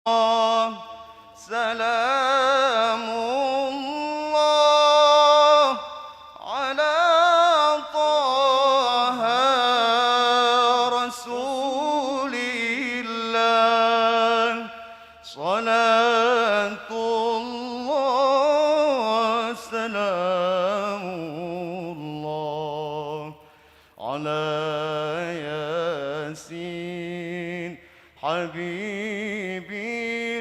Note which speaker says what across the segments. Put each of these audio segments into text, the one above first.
Speaker 1: سلام الله على طه رسول الله صلاة الله سلام الله على ياسين حبيب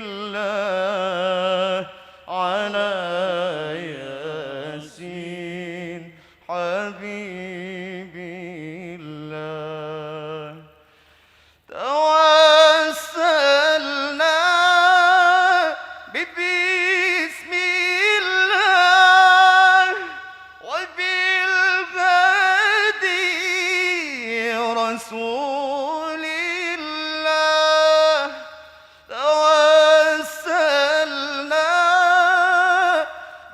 Speaker 1: الله على ياسين حبيب الله توسلنا ببسم الله وبالهدي رسول الله توسلنا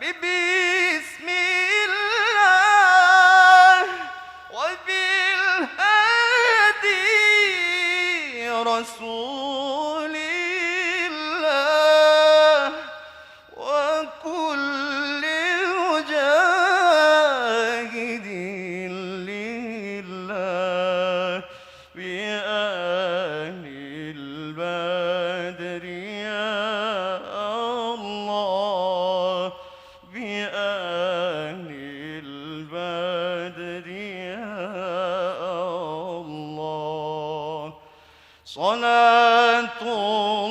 Speaker 1: ببسم الله وبالهدي رسول الله وكل مجاهد لله بأهل البدر يا الله بأهل البدر يا الله صلاة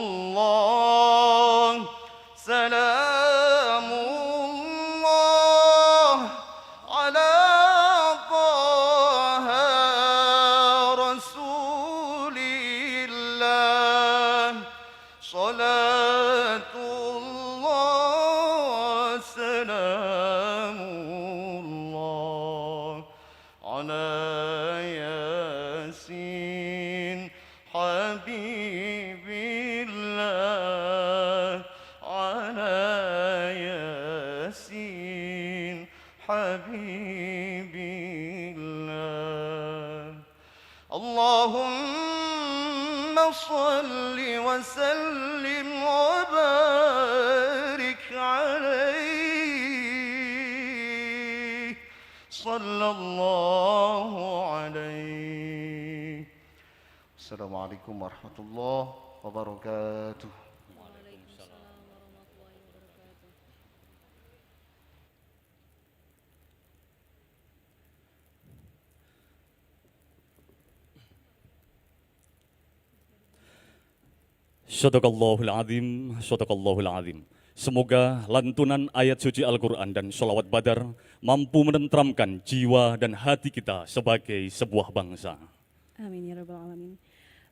Speaker 1: الله سلام الله على طه رسول الله صلاة الله سلام الله على ياسين حبيب الله على ياسين حبيب الله اللهم صل وسلم وبارك عليه صلى الله عليه. Assalamualaikum warahmatullahi wabarakatuh.
Speaker 2: Sadaqallahul azim, sadaqallahul azim. Semoga lantunan ayat suci Al-Quran dan sholawat badar mampu menenteramkan jiwa dan hati kita sebagai sebuah bangsa.
Speaker 3: Amin ya rabbal alamin.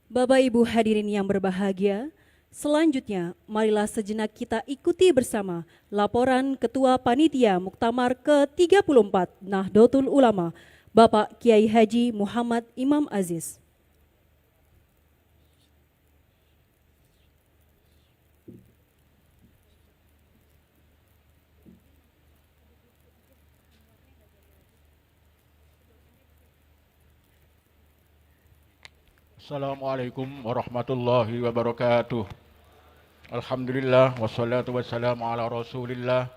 Speaker 3: Bapak Ibu hadirin yang berbahagia, selanjutnya marilah sejenak kita ikuti bersama laporan Ketua Panitia Muktamar ke-34 Nahdlatul Ulama, Bapak Kiai Haji Muhammad Imam Aziz.
Speaker 4: Assalamualaikum warahmatullahi wabarakatuh. Alhamdulillah wassalatu wassalamu ala Rasulillah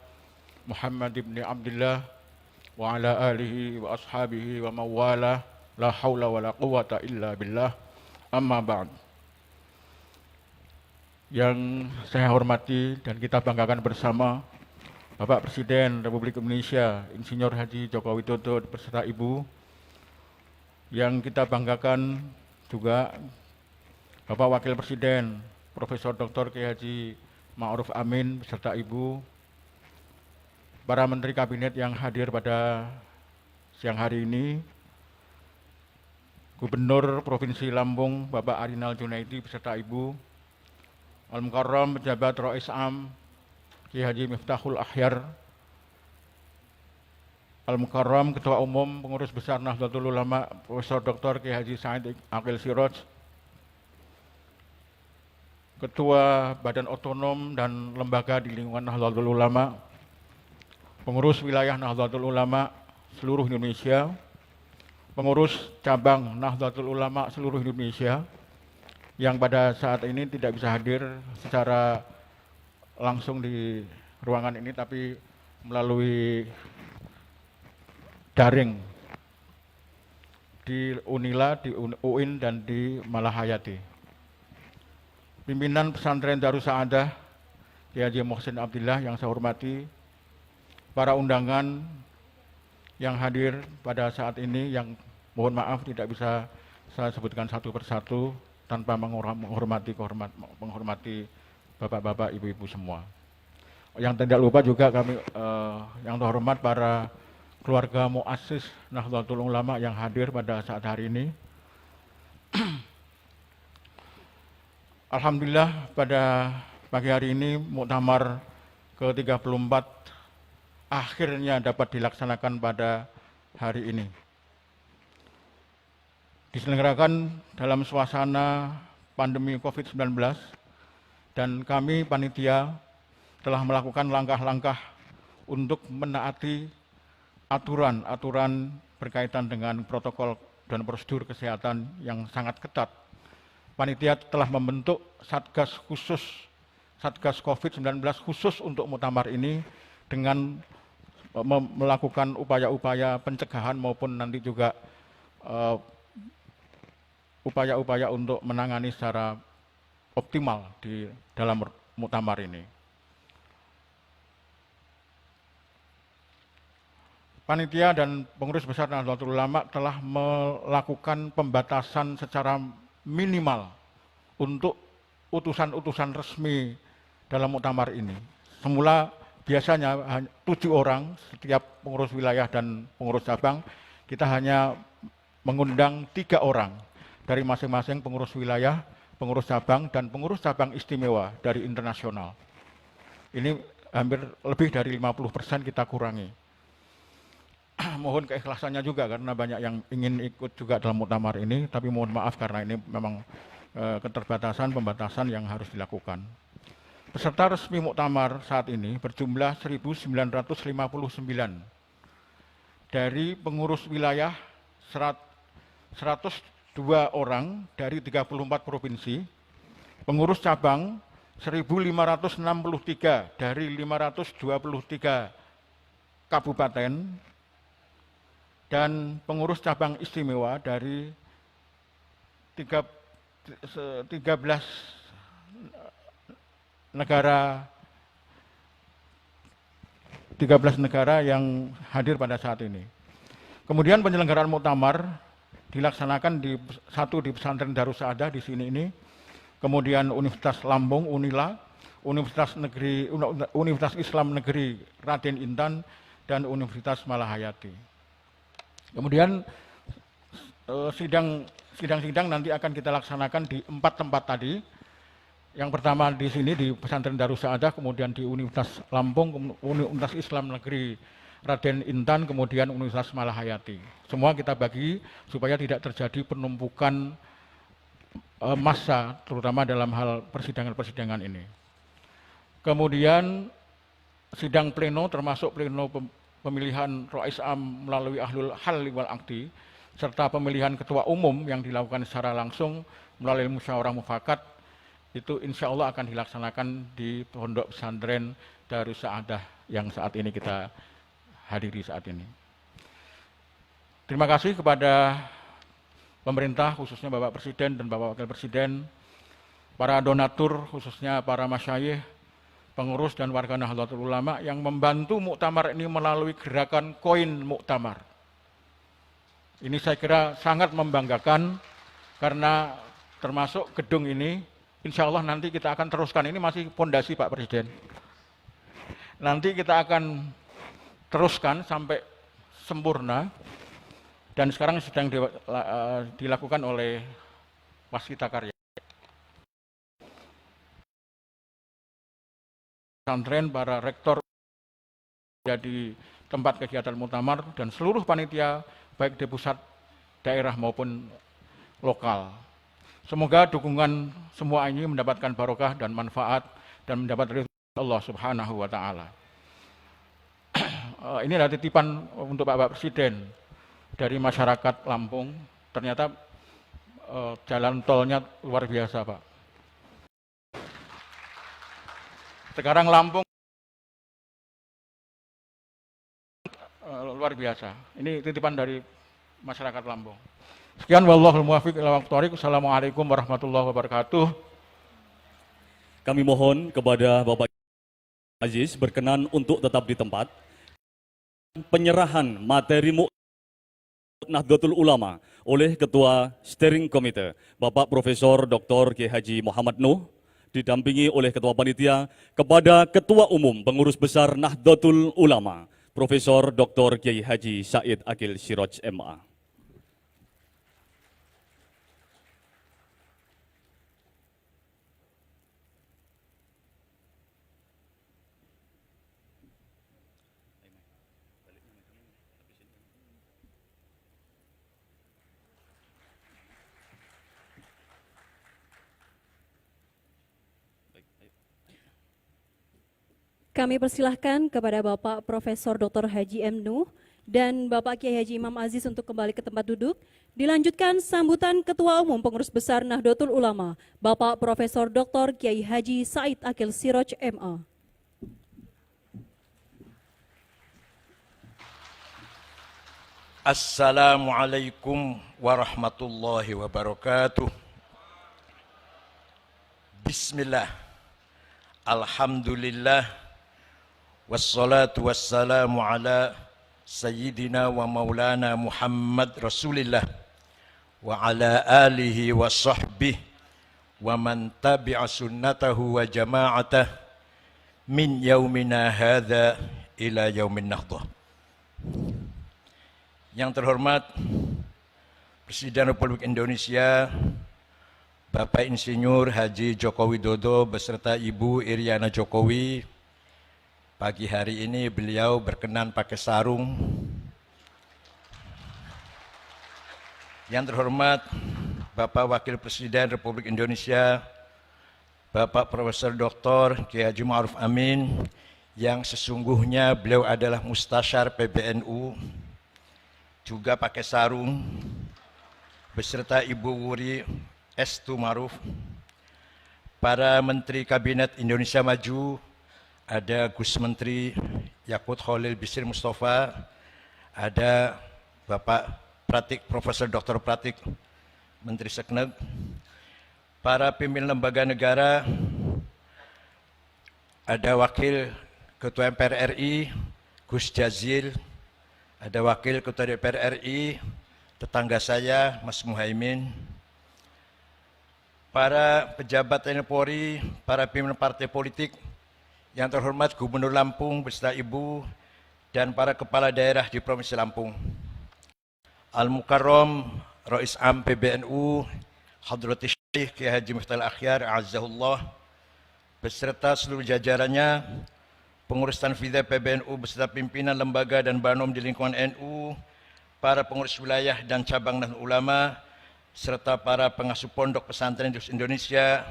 Speaker 4: Muhammad ibn Abdullah wa ala alihi wa ashabihi wa mawala la hawla wa la quwata illa billah. Amma ba'd. Yang saya hormati dan kita banggakan bersama Bapak Presiden Republik Indonesia Insinyur Haji Joko Widodo beserta Ibu. Yang kita banggakan juga Bapak Wakil Presiden Profesor Dr. Kiai Haji Ma'ruf Amin beserta Ibu, para Menteri Kabinet yang hadir pada siang hari ini, Gubernur Provinsi Lampung Bapak Arinal Junaidi beserta Ibu, Al-Mukarram Pejabat Rais Am Kiai Haji Miftahul Akhyar, Al-Mukarram Ketua Umum Pengurus Besar Nahdlatul Ulama Profesor Dr. Kiai Haji Said Aqil Siraj, Ketua Badan Otonom dan Lembaga di lingkungan Nahdlatul Ulama, Pengurus Wilayah Nahdlatul Ulama seluruh Indonesia, Pengurus Cabang Nahdlatul Ulama seluruh Indonesia, yang pada saat ini tidak bisa hadir secara langsung di ruangan ini, tapi melalui daring di Unila, di UIN, dan di Malahayati. Pimpinan Pesantren Darus Saadah, Kiai Haji Muhsin Abdillah yang saya hormati, para undangan yang hadir pada saat ini yang mohon maaf tidak bisa saya sebutkan satu persatu tanpa menghormati bapak-bapak, ibu-ibu semua. Yang tidak lupa juga kami yang terhormat para keluarga muassis Nahdlatul Ulama yang hadir pada saat hari ini. Alhamdulillah pada pagi hari ini muktamar ke-34 akhirnya dapat dilaksanakan pada hari ini. Diselenggarakan dalam suasana pandemi COVID-19 dan kami panitia telah melakukan langkah-langkah untuk menaati aturan-aturan berkaitan dengan protokol dan prosedur kesehatan yang sangat ketat. Panitia telah membentuk Satgas khusus, Satgas COVID-19 khusus untuk muktamar ini dengan melakukan upaya-upaya pencegahan maupun nanti juga upaya-upaya untuk menangani secara optimal di dalam muktamar ini. Panitia dan pengurus besar Nahdlatul Ulama telah melakukan pembatasan secara minimal untuk utusan-utusan resmi dalam muktamar ini. Semula biasanya 7 orang setiap pengurus wilayah dan pengurus cabang, kita hanya mengundang 3 orang dari masing-masing pengurus wilayah, pengurus cabang, dan pengurus cabang istimewa dari internasional. Ini hampir lebih dari 50% kita kurangi. Mohon keikhlasannya juga karena banyak yang ingin ikut juga dalam muktamar ini, tapi mohon maaf karena ini memang keterbatasan, pembatasan yang harus dilakukan. Peserta resmi muktamar saat ini berjumlah 1.959. Dari pengurus wilayah 102 orang dari 34 provinsi, pengurus cabang 1.563 dari 523 kabupaten, dan pengurus cabang istimewa dari 13 negara yang hadir pada saat ini. Kemudian penyelenggaraan muktamar dilaksanakan di Pesantren Darus Saadah di sini ini, kemudian Universitas Lambung Unila, Universitas Islam Negeri Raden Intan, dan Universitas Malahayati. Kemudian sidang-sidang nanti akan kita laksanakan di 4 tempat tadi. Yang pertama di sini di Pesantren Darus Saadah, kemudian di Universitas Lampung, Universitas Islam Negeri Raden Intan, kemudian Universitas Malahayati. Semua kita bagi supaya tidak terjadi penumpukan massa, terutama dalam hal persidangan-persidangan ini. Kemudian sidang pleno termasuk pleno pemilihan Rais Am melalui Ahlul Hal wal Aqdi, serta pemilihan ketua umum yang dilakukan secara langsung melalui musyawarah mufakat, itu insya Allah akan dilaksanakan di Pondok Pesantren Darus Saadah yang saat ini kita hadiri saat ini. Terima kasih kepada pemerintah, khususnya Bapak Presiden dan Bapak Wakil Presiden, para donatur, khususnya para masyayikh, pengurus dan warga Nahdlatul Ulama yang membantu muktamar ini melalui gerakan koin muktamar. Ini saya kira sangat membanggakan karena termasuk gedung ini, insya Allah nanti kita akan teruskan, ini masih pondasi Pak Presiden. Nanti kita akan teruskan sampai sempurna dan sekarang sedang dilakukan oleh Waskita Karya. Pesantren, para rektor jadi tempat kegiatan muktamar dan seluruh panitia baik di pusat, daerah maupun lokal. Semoga dukungan semua ini mendapatkan barokah dan manfaat dan mendapat ridho Allah Subhanahu wa taala. Ini adalah titipan untuk Bapak Presiden dari masyarakat Lampung. Ternyata jalan tolnya luar biasa, Pak. Sekarang Lampung luar biasa. Ini titipan dari masyarakat Lampung. Sekian, wallahul muwaffiq ila aqwamit thoriq. Assalamualaikum warahmatullahi wabarakatuh.
Speaker 2: Kami mohon kepada Bapak Aziz berkenan untuk tetap di tempat. Penyerahan materi Nahdlatul Ulama oleh Ketua Steering Committee Bapak Profesor Dr. Kiai Haji Muhammad Nuh didampingi oleh Ketua Panitia kepada Ketua Umum Pengurus Besar Nahdlatul Ulama Profesor Dr. Kiai Haji Said Akil Siraj MA.
Speaker 3: Kami persilahkan kepada Bapak Profesor Dr. Haji M. Nuh dan Bapak Kiai Haji Imam Aziz untuk kembali ke tempat duduk. Dilanjutkan sambutan Ketua Umum Pengurus Besar Nahdlatul Ulama, Bapak Profesor Dr. Kiai Haji Said Akil Siraj MA.
Speaker 5: Assalamualaikum warahmatullahi wabarakatuh. Bismillah. Alhamdulillah. Wassalatu wassalamu ala Sayyidina wa maulana Muhammad Rasulillah wa ala alihi wa sahbihi wa man tabi'a sunnatahu wa jama'atah min yaumina hadha ila yaumin nahdah. Yang terhormat Presiden Republik Indonesia Bapak Insinyur Haji Joko Widodo beserta Ibu Iriana Jokowi, pagi hari ini beliau berkenan pakai sarung. Yang terhormat Bapak Wakil Presiden Republik Indonesia Bapak Profesor Dr. Kiai Haji Ma'ruf Amin, yang sesungguhnya beliau adalah Mustasyar PBNU, juga pakai sarung, beserta Ibu Wuri Estu Ma'ruf, para Menteri Kabinet Indonesia Maju, ada Gus Menteri Yakut Khalil Bisri Mustafa, ada Bapak Pratik, Profesor Dr. Pratik, Menteri Sekneg, para pimpinan lembaga negara, ada Wakil Ketua MPR RI, Gus Jazil, ada Wakil Ketua DPR RI, tetangga saya, Mas Muhaimin, para pejabat TNI Polri, para pimpinan partai politik, yang terhormat Gubernur Lampung beserta Ibu dan para kepala daerah di Provinsi Lampung, Al-Mukarram Rais Am PBNU Hadrati Syekh Kiai Haji Miftahul Akhyar Azzahullah beserta seluruh jajarannya, pengurus Tanfidha PBNU beserta pimpinan lembaga dan banom di lingkungan NU, para pengurus wilayah dan cabang Nahdlatul Ulama, serta para pengasuh pondok pesantren di Indonesia,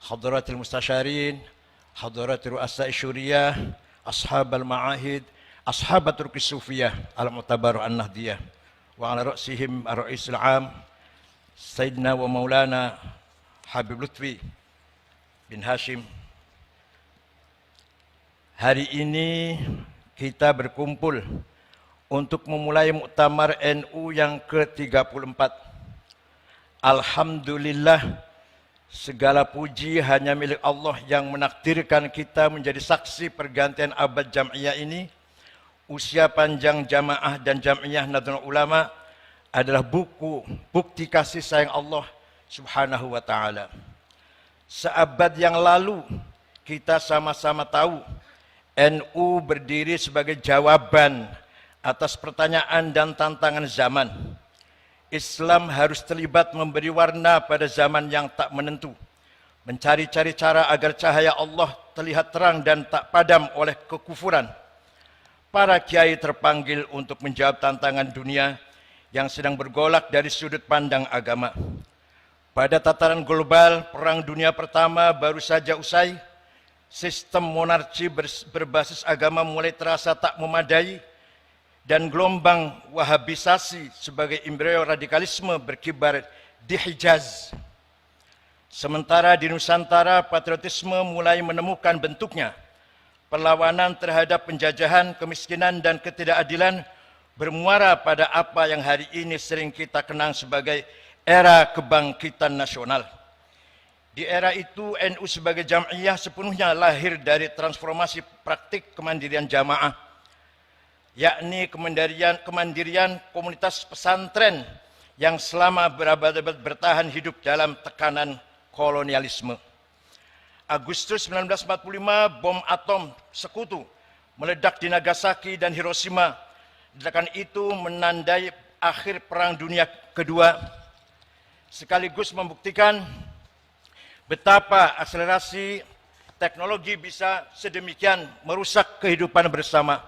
Speaker 5: Hadratil Mustasyarin, Hadratul Ru'asa Isyuriyah, Ashabal Ma'ahid, Ashabatul Qisufiyah, Al-Mu'tabar An-Nahdiyah, wa ala ra'sihim ar-Ra'isul Am, Sayyidina wa Maulana Habib Lutfi bin Hashim. Hari ini kita berkumpul untuk memulai Muktamar NU yang ke-34. Alhamdulillah, segala puji hanya milik Allah yang menakdirkan kita menjadi saksi pergantian abad jam'iyah ini. Usia panjang jamaah dan jam'iyah Nahdlatul Ulama adalah bukti kasih sayang Allah Subhanahu wa ta'ala. Seabad yang lalu kita sama-sama tahu NU berdiri sebagai jawaban atas pertanyaan dan tantangan zaman. Islam harus terlibat memberi warna pada zaman yang tak menentu, mencari-cari cara agar cahaya Allah terlihat terang dan tak padam oleh kekufuran. Para kiai terpanggil untuk menjawab tantangan dunia yang sedang bergolak dari sudut pandang agama. Pada tataran global, Perang Dunia Pertama baru saja usai. Sistem monarki berbasis agama mulai terasa tak memadai, dan gelombang wahabisasi sebagai embrio radikalisme berkibar di Hijaz. Sementara di Nusantara, patriotisme mulai menemukan bentuknya. Perlawanan terhadap penjajahan, kemiskinan, dan ketidakadilan bermuara pada apa yang hari ini sering kita kenang sebagai era kebangkitan nasional. Di era itu, NU sebagai jam'iyah sepenuhnya lahir dari transformasi praktik kemandirian jamaah, yakni kemandirian komunitas pesantren yang selama berabad-abad bertahan hidup dalam tekanan kolonialisme. Agustus 1945, bom atom sekutu meledak di Nagasaki dan Hiroshima. Ledakan itu menandai akhir Perang Dunia Kedua, sekaligus membuktikan betapa akselerasi teknologi bisa sedemikian merusak kehidupan bersama.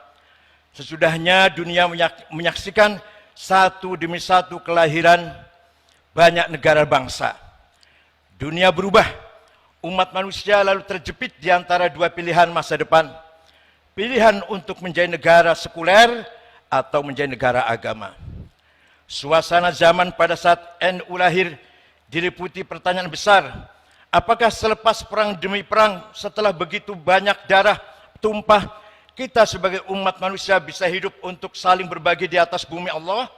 Speaker 5: Sesudahnya dunia menyaksikan satu demi satu kelahiran banyak negara bangsa. Dunia berubah, umat manusia lalu terjepit di antara dua pilihan masa depan. Pilihan untuk menjadi negara sekuler atau menjadi negara agama. Suasana zaman pada saat NU lahir diliputi pertanyaan besar. Apakah selepas perang demi perang, setelah begitu banyak darah tumpah, kita sebagai umat manusia bisa hidup untuk saling berbagi di atas bumi Allah?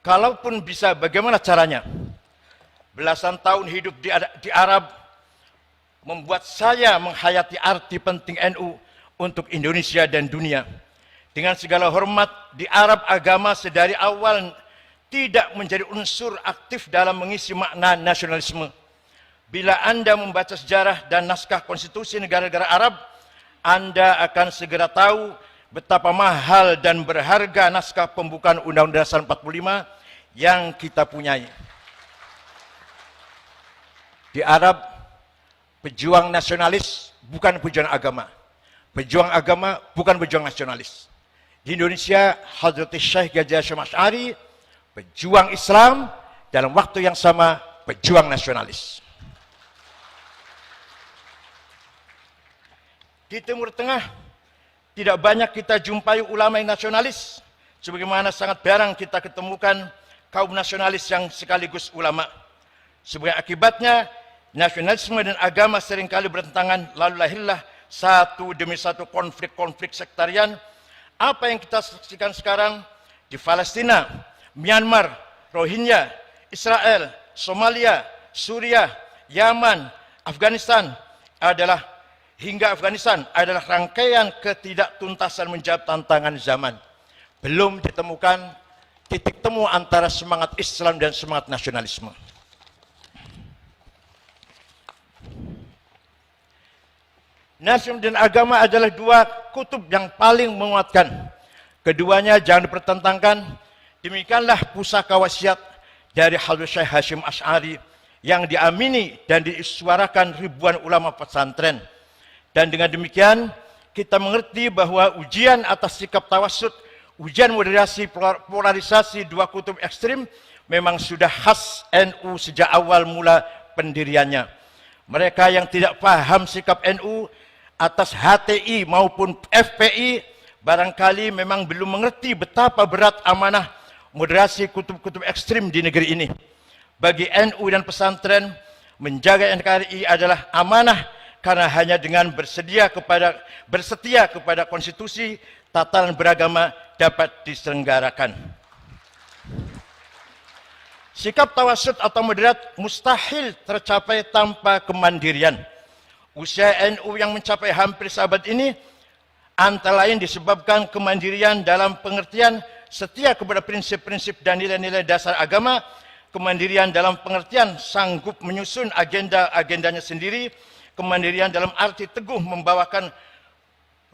Speaker 5: Kalaupun bisa, bagaimana caranya? Belasan tahun hidup di Arab membuat saya menghayati arti penting NU untuk Indonesia dan dunia. Dengan segala hormat, di Arab agama sedari awal tidak menjadi unsur aktif dalam mengisi makna nasionalisme. Bila Anda membaca sejarah dan naskah konstitusi negara-negara Arab, Anda akan segera tahu betapa mahal dan berharga naskah pembukaan Undang-Undang Dasar 45 yang kita punyai. Di Arab, pejuang nasionalis bukan pejuang agama. Pejuang agama bukan pejuang nasionalis. Di Indonesia, Hadrat Syekh Ghazi Hasyim Asy'ari, pejuang Islam, dalam waktu yang sama pejuang nasionalis. Di Timur Tengah, tidak banyak kita jumpai ulama yang nasionalis, sebagaimana sangat jarang kita ketemukan kaum nasionalis yang sekaligus ulama. Sebagai akibatnya, nasionalisme dan agama seringkali bertentangan, lalu lahirlah satu demi satu konflik-konflik sektarian. Apa yang kita saksikan sekarang di Palestina, Myanmar, Rohingya, Israel, Somalia, Suriah, Yaman, Afghanistan hingga Afghanistan adalah rangkaian ketidaktuntasan menjawab tantangan zaman. Belum ditemukan titik temu antara semangat Islam dan semangat nasionalisme. Nasional dan agama adalah dua kutub yang paling menguatkan. Keduanya jangan dipertentangkan. Demikianlah pusaka wasiat dari Hadrat Syekh Hasyim Asy'ari yang diamini dan disuarakan ribuan ulama pesantren. Dan dengan demikian, kita mengerti bahwa ujian atas sikap tawassut, ujian moderasi polarisasi dua kutub ekstrim memang sudah khas NU sejak awal mula pendiriannya. Mereka yang tidak paham sikap NU atas HTI maupun FPI barangkali memang belum mengerti betapa berat amanah moderasi kutub-kutub ekstrim di negeri ini. Bagi NU dan pesantren, menjaga NKRI adalah amanah karena hanya dengan bersetia kepada konstitusi, tatanan beragama dapat diselenggarakan. Sikap tawassut atau moderat mustahil tercapai tanpa kemandirian. Usia NU yang mencapai hampir seabad ini antara lain disebabkan kemandirian dalam pengertian setia kepada prinsip-prinsip dan nilai-nilai dasar agama, kemandirian dalam pengertian sanggup menyusun agenda-agendanya sendiri, kemandirian dalam arti teguh membawakan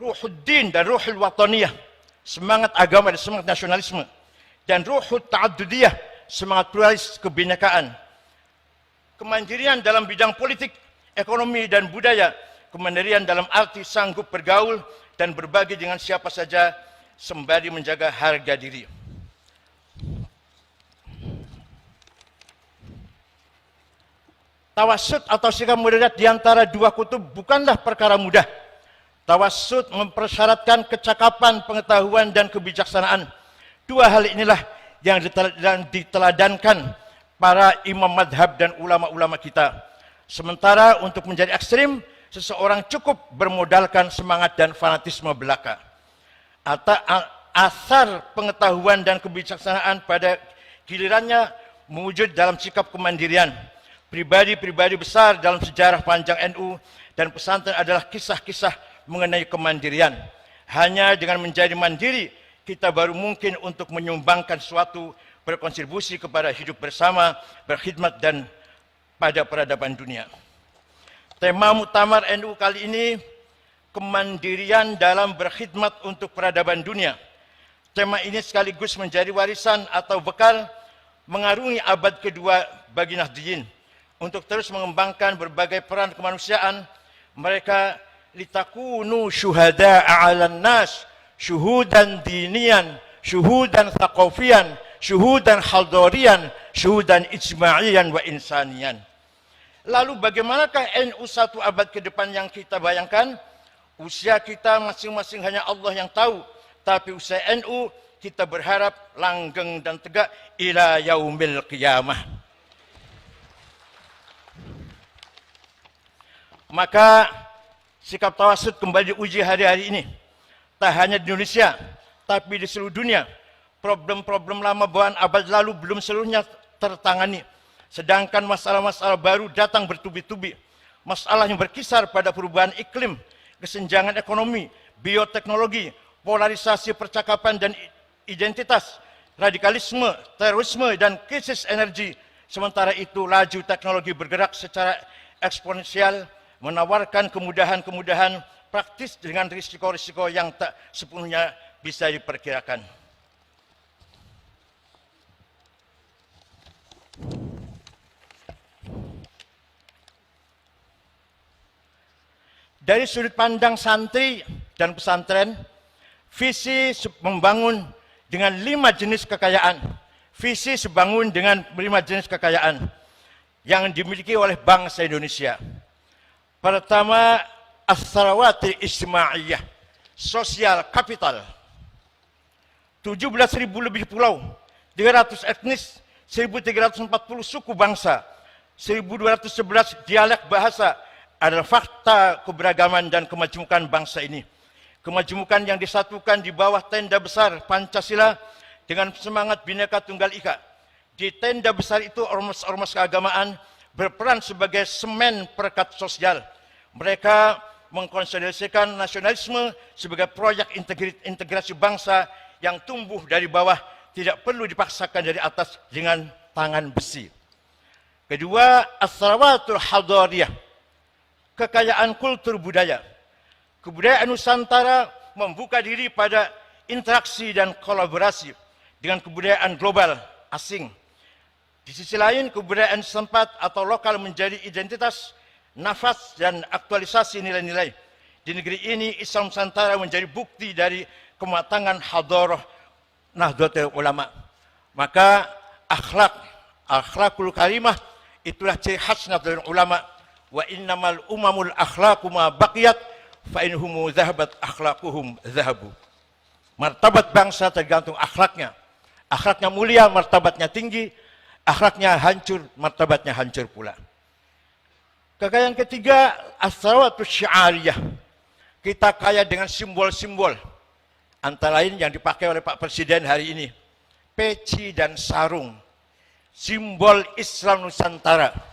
Speaker 5: ruhuddin dan ruhul wataniyah, semangat agama dan semangat nasionalisme, dan ruhul ta'addudiyah, semangat pluralis kebinekaan. Kemandirian dalam bidang politik, ekonomi dan budaya, kemandirian dalam arti sanggup bergaul dan berbagi dengan siapa saja sembari menjaga harga diri. Tawassut atau sikap moderat di antara dua kutub bukanlah perkara mudah. Tawassut mempersyaratkan kecakapan, pengetahuan dan kebijaksanaan. Dua hal inilah yang diteladankan para imam madhab dan ulama-ulama kita. Sementara untuk menjadi ekstrim, seseorang cukup bermodalkan semangat dan fanatisme belaka. Asar pengetahuan dan kebijaksanaan pada gilirannya mewujud dalam sikap kemandirian. Pribadi-pribadi besar dalam sejarah panjang NU dan pesantren adalah kisah-kisah mengenai kemandirian. Hanya dengan menjadi mandiri, kita baru mungkin untuk menyumbangkan suatu, berkontribusi kepada hidup bersama, berkhidmat dan pada peradaban dunia. Tema Muktamar NU kali ini, kemandirian dalam berkhidmat untuk peradaban dunia. Tema ini sekaligus menjadi warisan atau bekal mengarungi abad kedua bagi Nahdliyin untuk terus mengembangkan berbagai peran kemanusiaan mereka, litakunu syuhada'a 'alan nas, syuhudan dinian, syuhudan thaqafiyan, syuhudan haldorian, syuhudan ijma'iyan wa insanian. Lalu bagaimanakah NU satu abad ke depan yang kita bayangkan? Usia kita masing-masing hanya Allah yang tahu. Tapi usia NU kita berharap langgeng dan tegak ila yaumil qiyamah. Maka sikap tawasud kembali diuji hari-hari ini. Tak hanya di Indonesia, tapi di seluruh dunia. Problem-problem lama bawaan abad lalu belum seluruhnya tertangani. Sedangkan masalah-masalah baru datang bertubi-tubi. Masalah yang berkisar pada perubahan iklim, kesenjangan ekonomi, bioteknologi, polarisasi percakapan dan identitas, radikalisme, terorisme, dan krisis energi. Sementara itu, laju teknologi bergerak secara eksponensial, menawarkan kemudahan-kemudahan praktis dengan risiko-risiko yang tak sepenuhnya bisa diperkirakan. Dari sudut pandang santri dan pesantren, visi membangun dengan 5 jenis kekayaan. Visi sebangun dengan 5 jenis kekayaan yang dimiliki oleh bangsa Indonesia. Pertama, as-sarawatil ijtimaiyah, sosial kapital. 17.000 lebih pulau, 300 etnis, 1.340 suku bangsa, 1.211 dialek bahasa adalah fakta keberagaman dan kemajemukan bangsa ini. Kemajemukan yang disatukan di bawah tenda besar Pancasila dengan semangat Bhinneka Tunggal Ika. Di tenda besar itu ormas-ormas keagamaan berperan sebagai semen perekat sosial. Mereka mengkonsolidasikan nasionalisme sebagai proyek integrasi bangsa yang tumbuh dari bawah, tidak perlu dipaksakan dari atas dengan tangan besi. Kedua, as-sarawatul hadariyah, kekayaan kultur budaya. Kebudayaan Nusantara membuka diri pada interaksi dan kolaborasi dengan kebudayaan global asing. Di sisi lain, kebudayaan setempat atau lokal menjadi identitas, nafas, dan aktualisasi nilai-nilai. Di negeri ini, Islam Nusantara menjadi bukti dari kematangan hadarah Nahdlatul Ulama. Maka akhlakul karimah itulah ciri khas Nahdlatul Ulama. Wa innamal umamul akhlaqu ma baqiyat fa inhumu zahabat akhlaquhum zahabu. Martabat bangsa tergantung akhlaknya. Akhlaknya mulia, martabatnya tinggi. Akhlaknya hancur, martabatnya hancur pula. Kekayaan ketiga, as-sarawatus syiariyah. Kita kaya dengan simbol-simbol. Antara lain yang dipakai oleh Pak Presiden hari ini. Peci dan sarung. Simbol Islam Nusantara.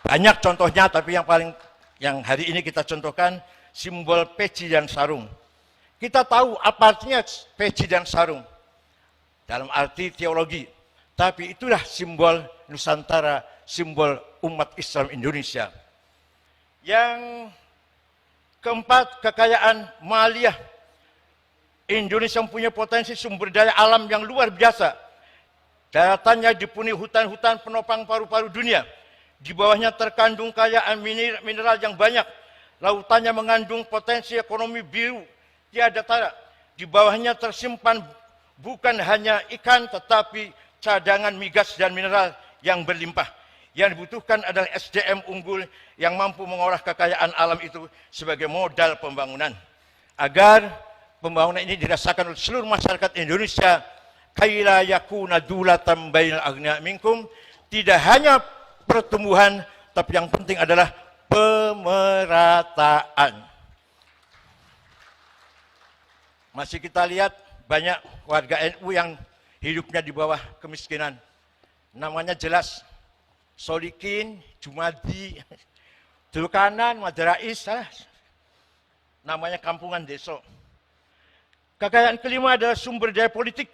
Speaker 5: Banyak contohnya, tapi yang hari ini kita contohkan, simbol peci dan sarung. Kita tahu apa artinya peci dan sarung. Dalam arti teologi. Tapi itulah simbol Nusantara, simbol umat Islam Indonesia. Yang keempat, kekayaan maliyah. Indonesia mempunyai potensi sumber daya alam yang luar biasa. Daratannya dipenuhi hutan-hutan penopang paru-paru dunia. Di bawahnya terkandung kekayaan mineral yang banyak. Lautannya mengandung potensi ekonomi biru tiada tara. Di bawahnya tersimpan bukan hanya ikan, tetapi cadangan migas dan mineral yang berlimpah. Yang dibutuhkan adalah SDM unggul yang mampu mengolah kekayaan alam itu sebagai modal pembangunan. Agar pembangunan ini dirasakan oleh seluruh masyarakat Indonesia kaila yakuna dulatan bainal aghnia minkum. Tidak hanya pertumbuhan, tapi yang penting adalah pemerataan. Masih kita lihat banyak warga NU yang hidupnya di bawah kemiskinan. Namanya jelas Solikin, Jumadi, Dulkanan, Maderais, namanya kampungan desa. Kekayaan kelima adalah sumber daya politik.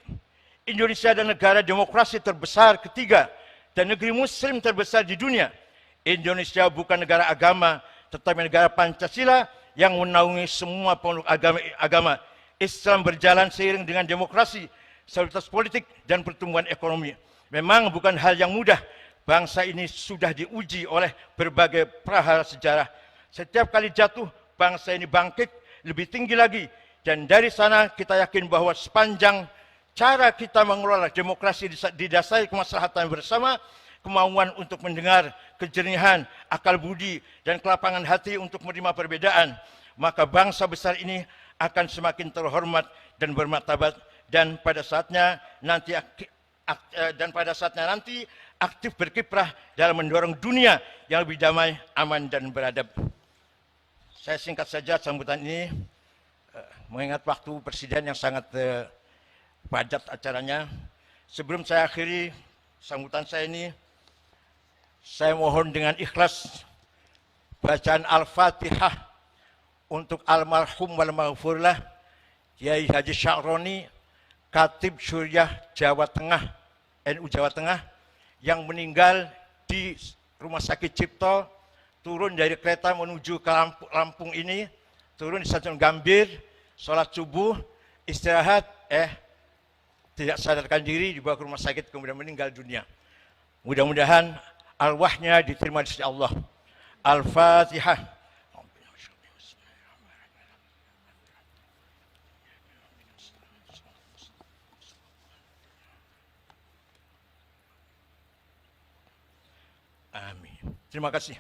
Speaker 5: Indonesia adalah negara demokrasi terbesar ketiga dan negeri muslim terbesar di dunia. Indonesia bukan negara agama, tetapi negara Pancasila yang menaungi semua pemeluk agama. Islam berjalan seiring dengan demokrasi, stabilitas politik, dan pertumbuhan ekonomi. Memang bukan hal yang mudah. Bangsa ini sudah diuji oleh berbagai prahara sejarah. Setiap kali jatuh, bangsa ini bangkit lebih tinggi lagi. Dan dari sana kita yakin bahwa sepanjang cara kita mengelola demokrasi didasari kemaslahatan bersama, kemauan untuk mendengar, kejernihan, akal budi, dan kelapangan hati untuk menerima perbedaan, maka bangsa besar ini akan semakin terhormat dan bermartabat, dan pada saatnya nanti aktif berkiprah dalam mendorong dunia yang lebih damai, aman, dan beradab. Saya singkat saja sambutan ini, mengingat waktu Presiden yang sangat padat acaranya. Sebelum saya akhiri sambutan saya ini, saya mohon dengan ikhlas bacaan Al-Fatihah untuk almarhum wal maghfurlah Kiai Haji Sya'roni, Khatib Syuriah Jawa Tengah, NU Jawa Tengah, yang meninggal di Rumah Sakit Cipto, turun dari kereta menuju ke Lampung ini, turun di Stasiun Gambir, sholat subuh, istirahat, tidak sadarkan diri, dibawa ke rumah sakit, kemudian meninggal dunia. Mudah-mudahan arwahnya diterima di sisi Allah. Al-Fatihah. Amin. Terima kasih.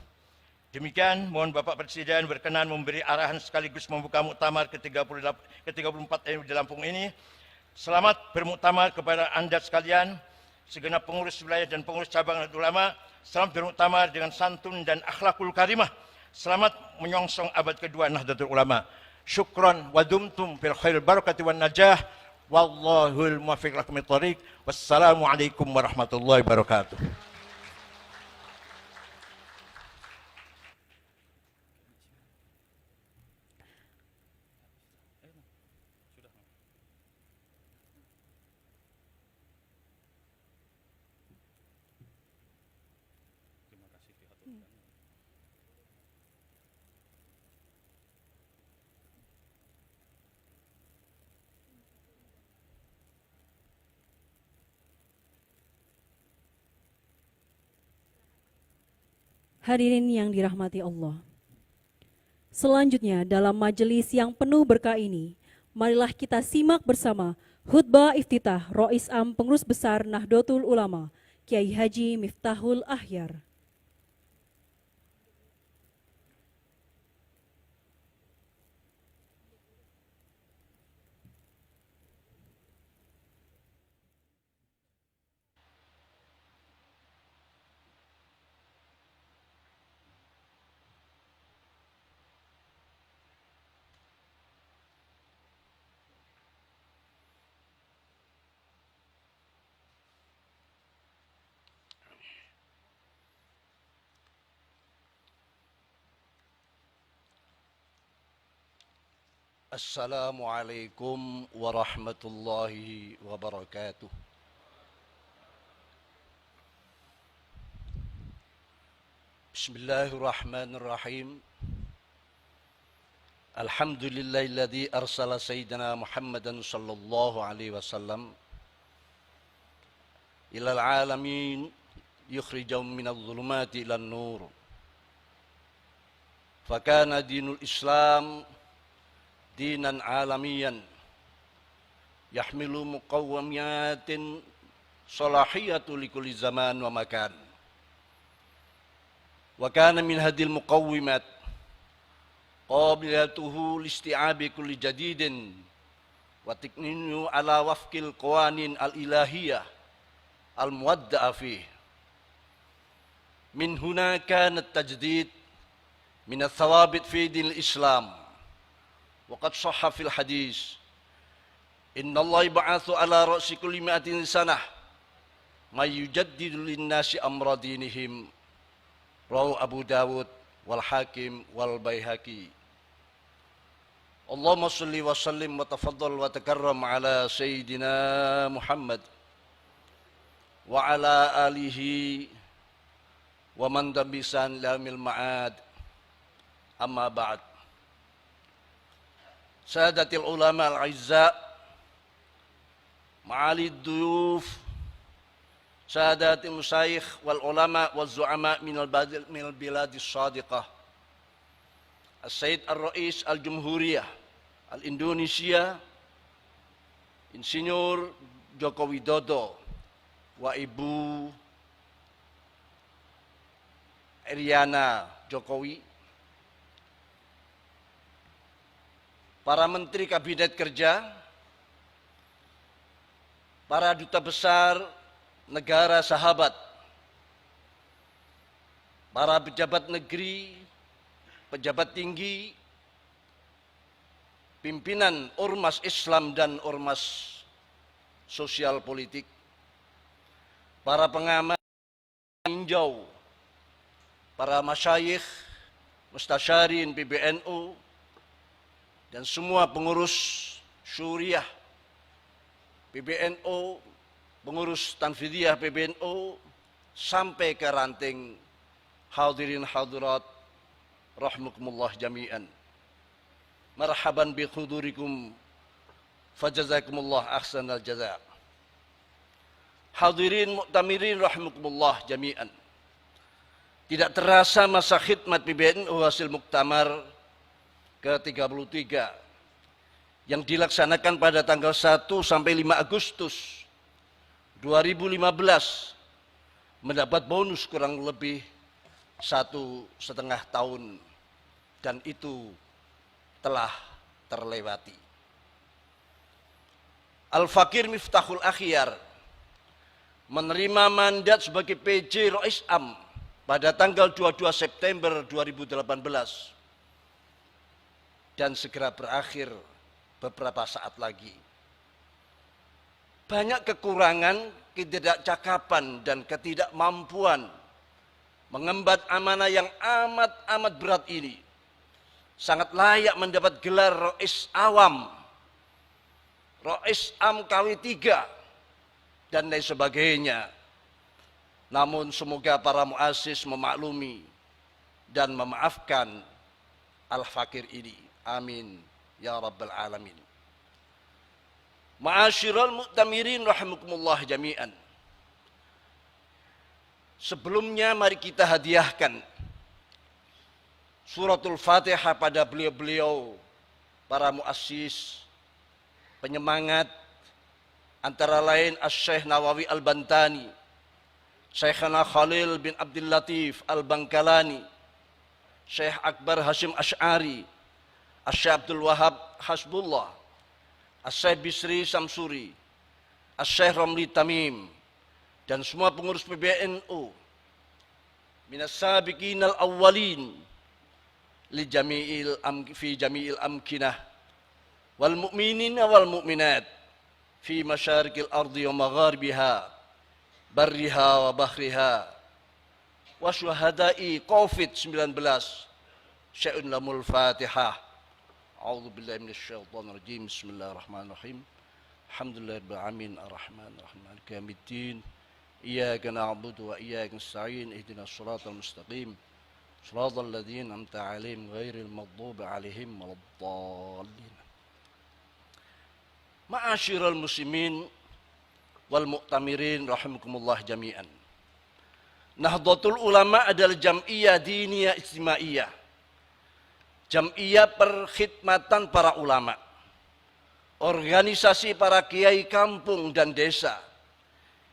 Speaker 5: Demikian, mohon Bapak Presiden berkenan memberi arahan sekaligus membuka muktamar ke-34 NU di Lampung ini. Selamat bermuktamar kepada Anda sekalian, segenap pengurus wilayah dan pengurus cabang Nahdlatul Ulama. Selamat bermuktamar dengan santun dan akhlakul karimah. Selamat menyongsong abad kedua Nahdlatul Ulama. Syukran wa dumtum fil khairil barakati wan najah. Wallahul muwaffiq lakum thoriq. Wassalamualaikum warahmatullahi wabarakatuh.
Speaker 3: Hadirin yang dirahmati Allah. Selanjutnya dalam majelis yang penuh berkah ini, marilah kita simak bersama khutbah iftitah Rois Am Pengurus Besar Nahdlatul Ulama, Kiai Haji Miftahul Ahyar.
Speaker 6: Assalamualaikum warahmatullahi wabarakatuh. Bismillahirrahmanirrahim. Alhamdulillahilladzi arsala sayyidina Muhammadan sallallahu alaihi wasallam ilal alamin yukhrijum minadh dhulumati ilan nur. Fakana dinul Islam dinan alamiyan yahmilu muqawwamiyatin salahiyatu likulli zaman wa makan. Wa kana min hadil muqawwimat qabilatuhu listi'abi kulli jadidin وتكنينه على وفق القوانين الإلهية المودعة فيه. من هنا كان التجديد من الثوابت في دين الإسلام، وقد صح في الحديث إن الله يبعث على رأس كل 100 سنة ما يجدد للناس أمر دينهم، رواه أبو داود والحاكم والبيهقي. اللهم صل وسلم وتفضل وتكرم على سيدنا محمد وعلى آله ومن تبعهم إلى يوم المعاد. أما بعد. سادة العلماء الأعزاء، معالي الضيوف، سادات المشايخ والعلماء والزعماء من البلاد الصادقة، السيد الرئيس الجمهورية الإندونيسيا Insinyur Joko Widodo wa Ibu Iriana Jokowi, para menteri kabinet kerja, para duta besar negara sahabat, para pejabat negeri, pejabat tinggi, pimpinan ormas Islam dan ormas sosial politik, para pengamat tinjau, para masyayikh, mustasyarin PBNU, dan semua pengurus syuriah PBNU, pengurus tanfidiyah PBNU, sampai ke ranting hadirin hadirat rahmukumullah jami'an. Marhaban bi khudurikum fajazakumullah ahsanal jaza. Hadirin mu'tamirin rahmukumullah jami'an. Tidak terasa masa khidmat PBNU hasil muktamar ke-33 yang dilaksanakan pada tanggal 1 sampai 5 Agustus 2015 mendapat bonus kurang lebih 1,5 tahun, dan itu telah terlewati. Al-Fakir Miftahul Akhyar menerima mandat sebagai PJ Rais Am pada tanggal 22 September 2018 dan segera berakhir beberapa saat lagi. Banyak kekurangan, ketidakcakapan, dan ketidakmampuan mengemban amanah yang amat berat ini. Sangat layak mendapat gelar Rais Awam, Rais Am KW3, dan lain sebagainya. Namun semoga para muassis memaklumi dan memaafkan Al-Fakir ini. Amin ya rabbal alamin. Ma'asyiral mu'tamirin rahimakumullah jami'an. Sebelumnya mari kita hadiahkan suratul Fatihah pada beliau-beliau para muassis, penyemangat, antara lain Asy-Syaikh Nawawi Al-Bantani, Syekhana Khalil bin Abdul Latif Al-Bangkalani, Syekh Akbar Hashim Asy'ari, Asy-Syaikh Abdul Wahab Hasbullah, Asy-Syaikh Bisri Samsuri, Asy-Syaikh Ramli Tamim, dan semua pengurus PBNU, minas sabiqinal awwalin fi jami'il amkinah wal mu'minina wal mu'minat fi masyarikil ardi wa magharibiha barriha wa bahriha wa syuhada'i COVID-19. Syai'un lamul Fatihah. A'udzu billahi minasyaitonir rajim. Bismillahirrahmanirrahim. Alhamdulillahirabbil alamin arrahmanir rahim maliki yaumiddin. Iyyaka na'budu wa iyyaka nasta'in. Ihdinas shiratal mustaqim. Shiratal ladzina an'amta 'alaihim ghairil maghdubi 'alaihim waladdallin. Ma'asyiral muslimin wal mu'tamirin rahimakumullah jami'an. Nahdlatul Ulama adalah jam'iyah diniyah ijtimaiyah, jam'iyah perkhidmatan para ulama, organisasi para kiai kampung dan desa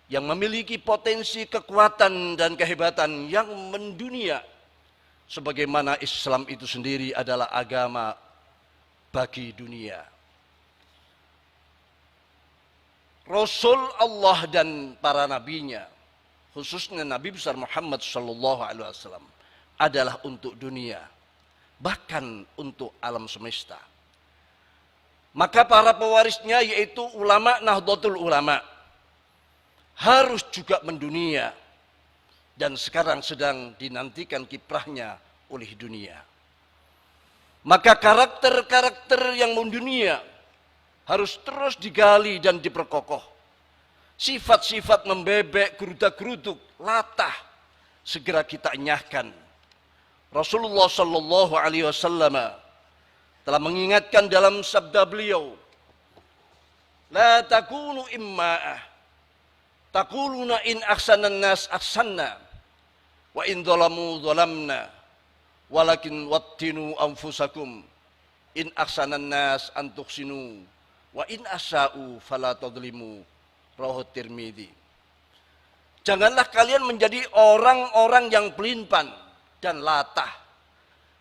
Speaker 6: yang memiliki potensi kekuatan dan kehebatan yang mendunia, sebagaimana Islam itu sendiri adalah agama bagi dunia. Rasul Allah dan para nabinya, khususnya Nabi besar Muhammad sallallahu alaihi wasallam, adalah untuk dunia, bahkan untuk alam semesta. Maka para pewarisnya yaitu ulama Nahdlatul Ulama harus juga mendunia, dan sekarang sedang dinantikan kiprahnya oleh dunia. Maka karakter-karakter yang mendunia harus terus digali dan diperkokoh. Sifat-sifat membebek, geruda-geruduk, latah segera kita enyahkan. Rasulullah sallallahu alaihi wasallam telah mengingatkan dalam sabda beliau, la takunu imma'ah, taquluna in ahsanan nas ahsanna, wa in zalamu zalamna, walakin wattinu anfusakum, in ahsanan nas an tuhsinu, wa in asa'u fala tadlimu. Rawahu Tirmidzi. Janganlah kalian menjadi orang-orang yang pelin-pelan dan latah.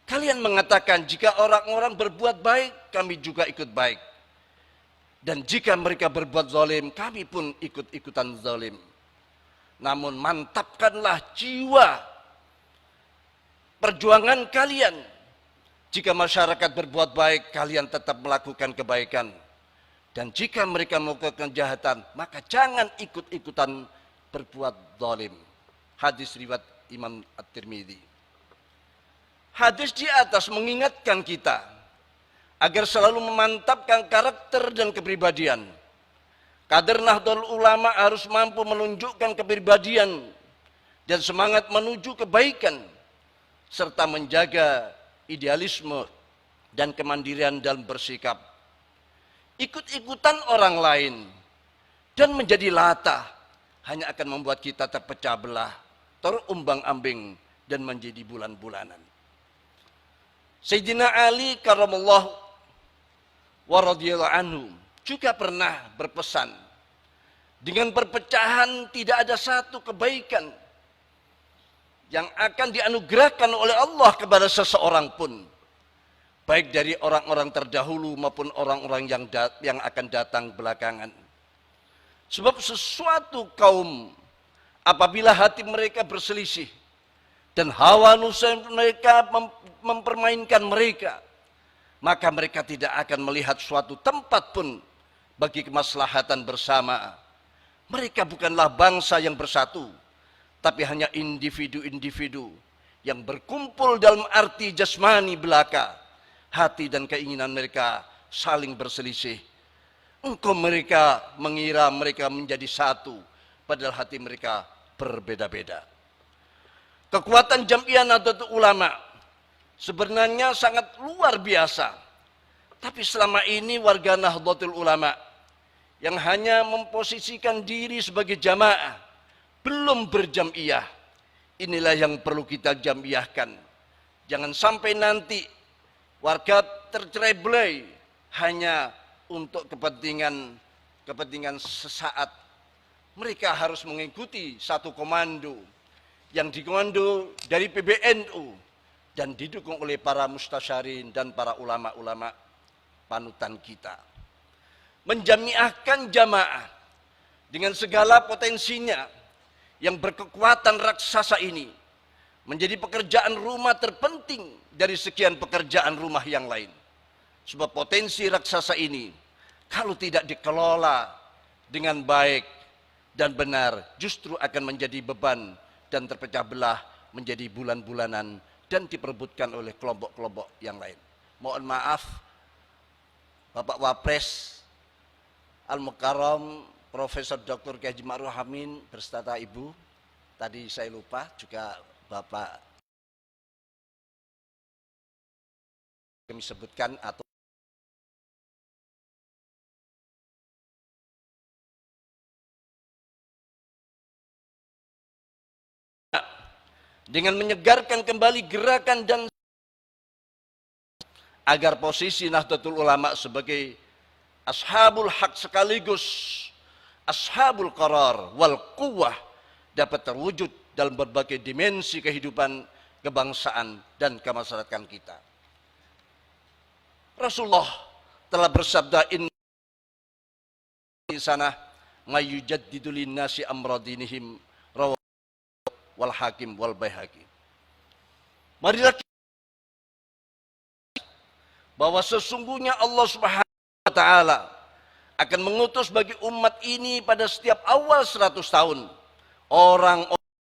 Speaker 6: Kalian mengatakan jika orang-orang berbuat baik, kami juga ikut baik. Dan jika mereka berbuat zalim, kami pun ikut-ikutan zalim. Namun mantapkanlah jiwa perjuangan kalian. Jika masyarakat berbuat baik, kalian tetap melakukan kebaikan. Dan jika mereka melakukan kejahatan, maka jangan ikut-ikutan berbuat zalim. Hadis riwayat Imam At-Tirmidzi. Hadis di atas mengingatkan kita agar selalu memantapkan karakter dan kepribadian. Kader Nahdlatul Ulama harus mampu menunjukkan kepribadian dan semangat menuju kebaikan, serta menjaga idealisme dan kemandirian dalam bersikap. Ikut-ikutan orang lain dan menjadi latah hanya akan membuat kita terpecah belah, terumbang-ambing dan menjadi bulan-bulanan. Sayyidina Ali karamallahu wa radhiyallahu anhu juga pernah berpesan, dengan perpecahan tidak ada satu kebaikan yang akan dianugerahkan oleh Allah kepada seseorang pun, baik dari orang-orang terdahulu maupun orang-orang yang akan datang belakangan. Sebab sesuatu kaum apabila hati mereka berselisih dan hawa nafsu mereka mempermainkan mereka, maka mereka tidak akan melihat suatu tempat pun bagi kemaslahatan bersama. Mereka bukanlah bangsa yang bersatu, tapi hanya individu-individu yang berkumpul dalam arti jasmani belaka. Hati dan keinginan mereka saling berselisih. Engkau mereka mengira mereka menjadi satu, padahal hati mereka berbeda-beda. Kekuatan Jam'iyah Nahdlatul Ulama sebenarnya sangat luar biasa. Tapi selama ini warga Nahdlatul Ulama yang hanya memposisikan diri sebagai jamaah, belum berjam'iyah. Inilah yang perlu kita jam'iyahkan. Jangan sampai nanti warga tercerai-berai hanya untuk kepentingan sesaat. Mereka harus mengikuti satu komando yang dikomando dari PBNU dan didukung oleh para mustasyarin dan para ulama-ulama panutan kita. Menjamiahkan jamaah dengan segala potensinya yang berkekuatan raksasa ini menjadi pekerjaan rumah terpenting dari sekian pekerjaan rumah yang lain. Sebab potensi raksasa ini kalau tidak dikelola dengan baik dan benar, justru akan menjadi beban dan terpecah belah menjadi bulan-bulanan dan diperebutkan oleh kelompok-kelompok yang lain. Mohon maaf, Bapak Wapres Al-Mukarram Profesor Dr. Kiai Haji Ma'ruf Amin berserta Ibu, tadi saya lupa juga Bapak kami sebutkan atau dengan menyegarkan kembali gerakan dan agar posisi Nahdlatul Ulama sebagai ashabul haq sekaligus ashabul qarar wal quwwah dapat terwujud dalam berbagai dimensi kehidupan kebangsaan dan kemasyarakatan kita. Rasulullah telah bersabda, inna sana mayujaddidu linnasi amra dinihim rawahu wal Hakim wal Baihaqi. Marilah kita bahwa sesungguhnya Allah Subhanahu wa taala akan mengutus bagi umat ini pada setiap awal 100 tahun orang-orang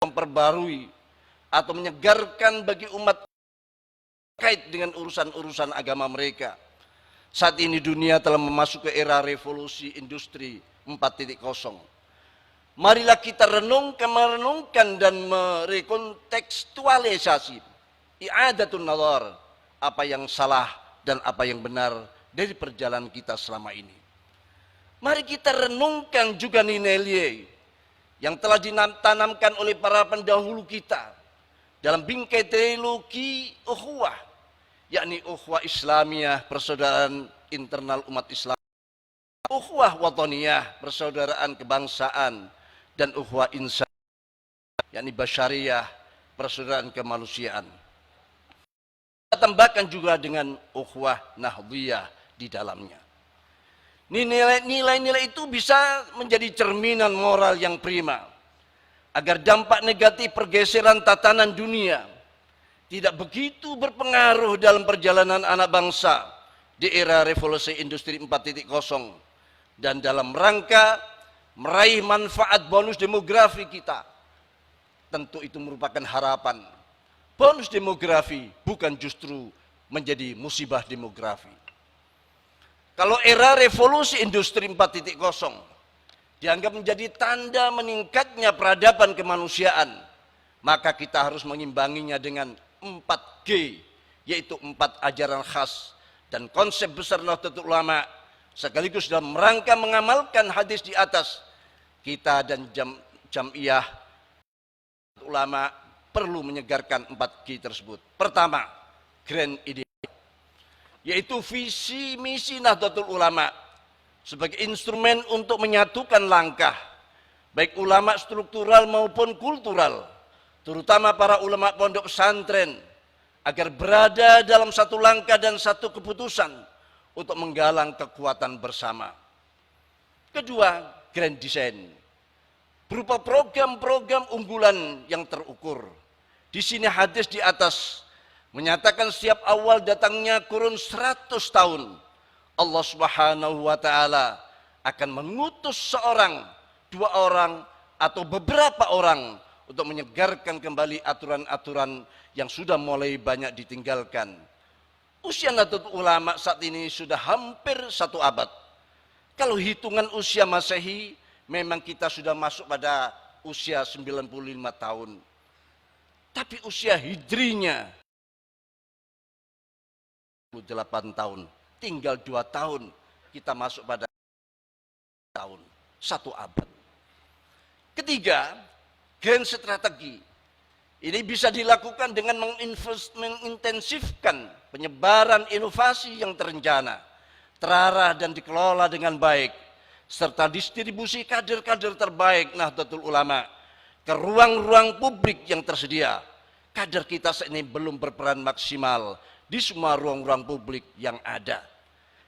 Speaker 6: memperbarui atau menyegarkan bagi umat terkait dengan urusan-urusan agama mereka. Saat ini dunia telah memasuki era revolusi industri 4.0. Marilah kita merenungkan dan merekontekstualisasi i'adatun nazar, apa yang salah dan apa yang benar dari perjalanan kita selama ini. Mari kita renungkan juga nilai-nilai yang telah ditanamkan oleh para pendahulu kita dalam bingkai teologi ukhuwah, yakni ukhuwah Islamiyah, persaudaraan internal umat Islam, ukhuwah wataniyah, persaudaraan kebangsaan, dan ukhuwah insan, yakni basyariyah, persaudaraan kemanusiaan. Kita tambahkan juga dengan ukhuwah nahdhiyah di dalamnya. Nilai-nilai itu bisa menjadi cerminan moral yang prima agar dampak negatif pergeseran tatanan dunia tidak begitu berpengaruh dalam perjalanan anak bangsa di era revolusi industri 4.0 dan dalam rangka meraih manfaat bonus demografi kita. Tentu itu merupakan harapan. Bonus demografi bukan justru menjadi musibah demografi. Kalau era revolusi industri 4.0 dianggap menjadi tanda meningkatnya peradaban kemanusiaan, maka kita harus mengimbanginya dengan 4G, yaitu 4 ajaran khas dan konsep besar Nahdlatul Ulama, sekaligus dalam rangka mengamalkan hadis di atas. Kita dan Jam'iyah Ulama perlu menyegarkan 4G tersebut. Pertama, grand ideal, yaitu visi misi Nahdlatul Ulama sebagai instrumen untuk menyatukan langkah baik ulama struktural maupun kultural, terutama para ulama pondok pesantren, agar berada dalam satu langkah dan satu keputusan untuk menggalang kekuatan bersama. Kedua, grand design berupa program-program unggulan yang terukur. Di sini hadis di atas menyatakan setiap awal datangnya kurun 100 tahun, Allah Subhanahu wa taala akan mengutus seorang, 2 orang, atau beberapa orang untuk menyegarkan kembali aturan-aturan yang sudah mulai banyak ditinggalkan. Usia Nahdlatul Ulama saat ini sudah hampir 1 abad. Kalau hitungan usia Masehi, memang kita sudah masuk pada usia 95 tahun. Tapi usia hijrinya 8 tahun, tinggal 2 tahun kita masuk pada tahun 1 abad. Ketiga, grand strategi ini bisa dilakukan dengan mengintensifkan penyebaran inovasi yang terencana, terarah dan dikelola dengan baik, serta distribusi kader-kader terbaik Nahdlatul Ulama ke ruang-ruang publik yang tersedia. Kader kita saat ini belum berperan maksimal di semua ruang-ruang publik yang ada.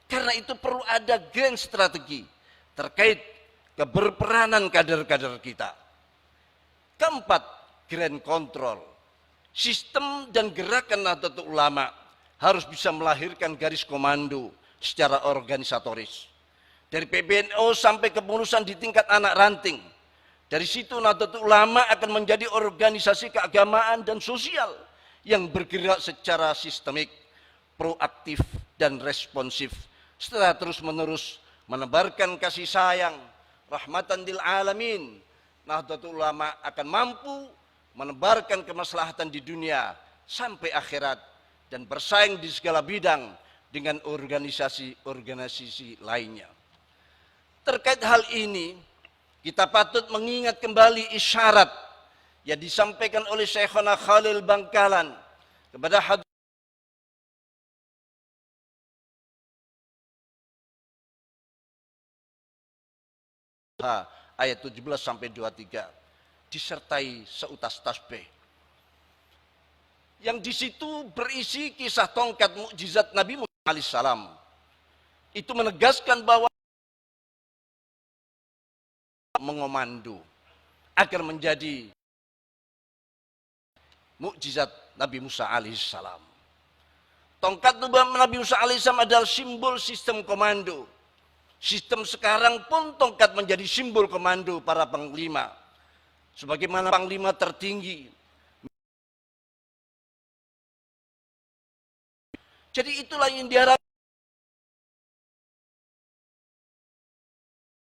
Speaker 6: Karena itu perlu ada grand strategi terkait keberperanan kader-kader kita. Keempat, grand control. Sistem dan gerakan Nahdlatul Ulama harus bisa melahirkan garis komando secara organisatoris. Dari PBNU sampai kepengurusan di tingkat anak ranting. Dari situ Nahdlatul Ulama akan menjadi organisasi keagamaan dan sosial yang bergerak secara sistemik, proaktif, dan responsif, setelah terus-menerus menebarkan kasih sayang, rahmatan lil alamin. Nahdlatul Ulama akan mampu menebarkan kemaslahatan di dunia sampai akhirat dan bersaing di segala bidang dengan organisasi-organisasi lainnya. Terkait hal ini, kita patut mengingat kembali isyarat yang disampaikan oleh Syekhona Khalil Bangkalan kepada ayat 17 sampai 23 disertai seutas tasbih. Yang di situ berisi kisah tongkat mukjizat Nabi Musa alaihissalam. Itu menegaskan bahwa mengomando agar menjadi mukjizat Nabi Musa alaihissalam. Tongkat Nabi Musa alaihissalam adalah simbol sistem komando. Sistem sekarang pun tongkat menjadi simbol komando para panglima. Sebagaimana panglima tertinggi. Jadi itulah yang diharapkan.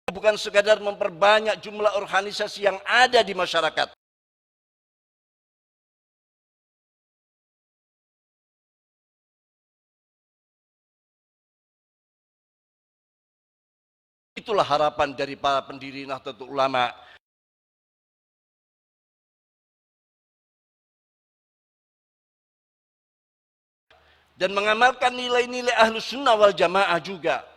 Speaker 6: Bukan sekadar memperbanyak jumlah organisasi yang ada di masyarakat. Itulah harapan dari para pendiri Nahdlatul Ulama. Dan mengamalkan nilai-nilai Ahlus Sunnah wal Jamaah juga.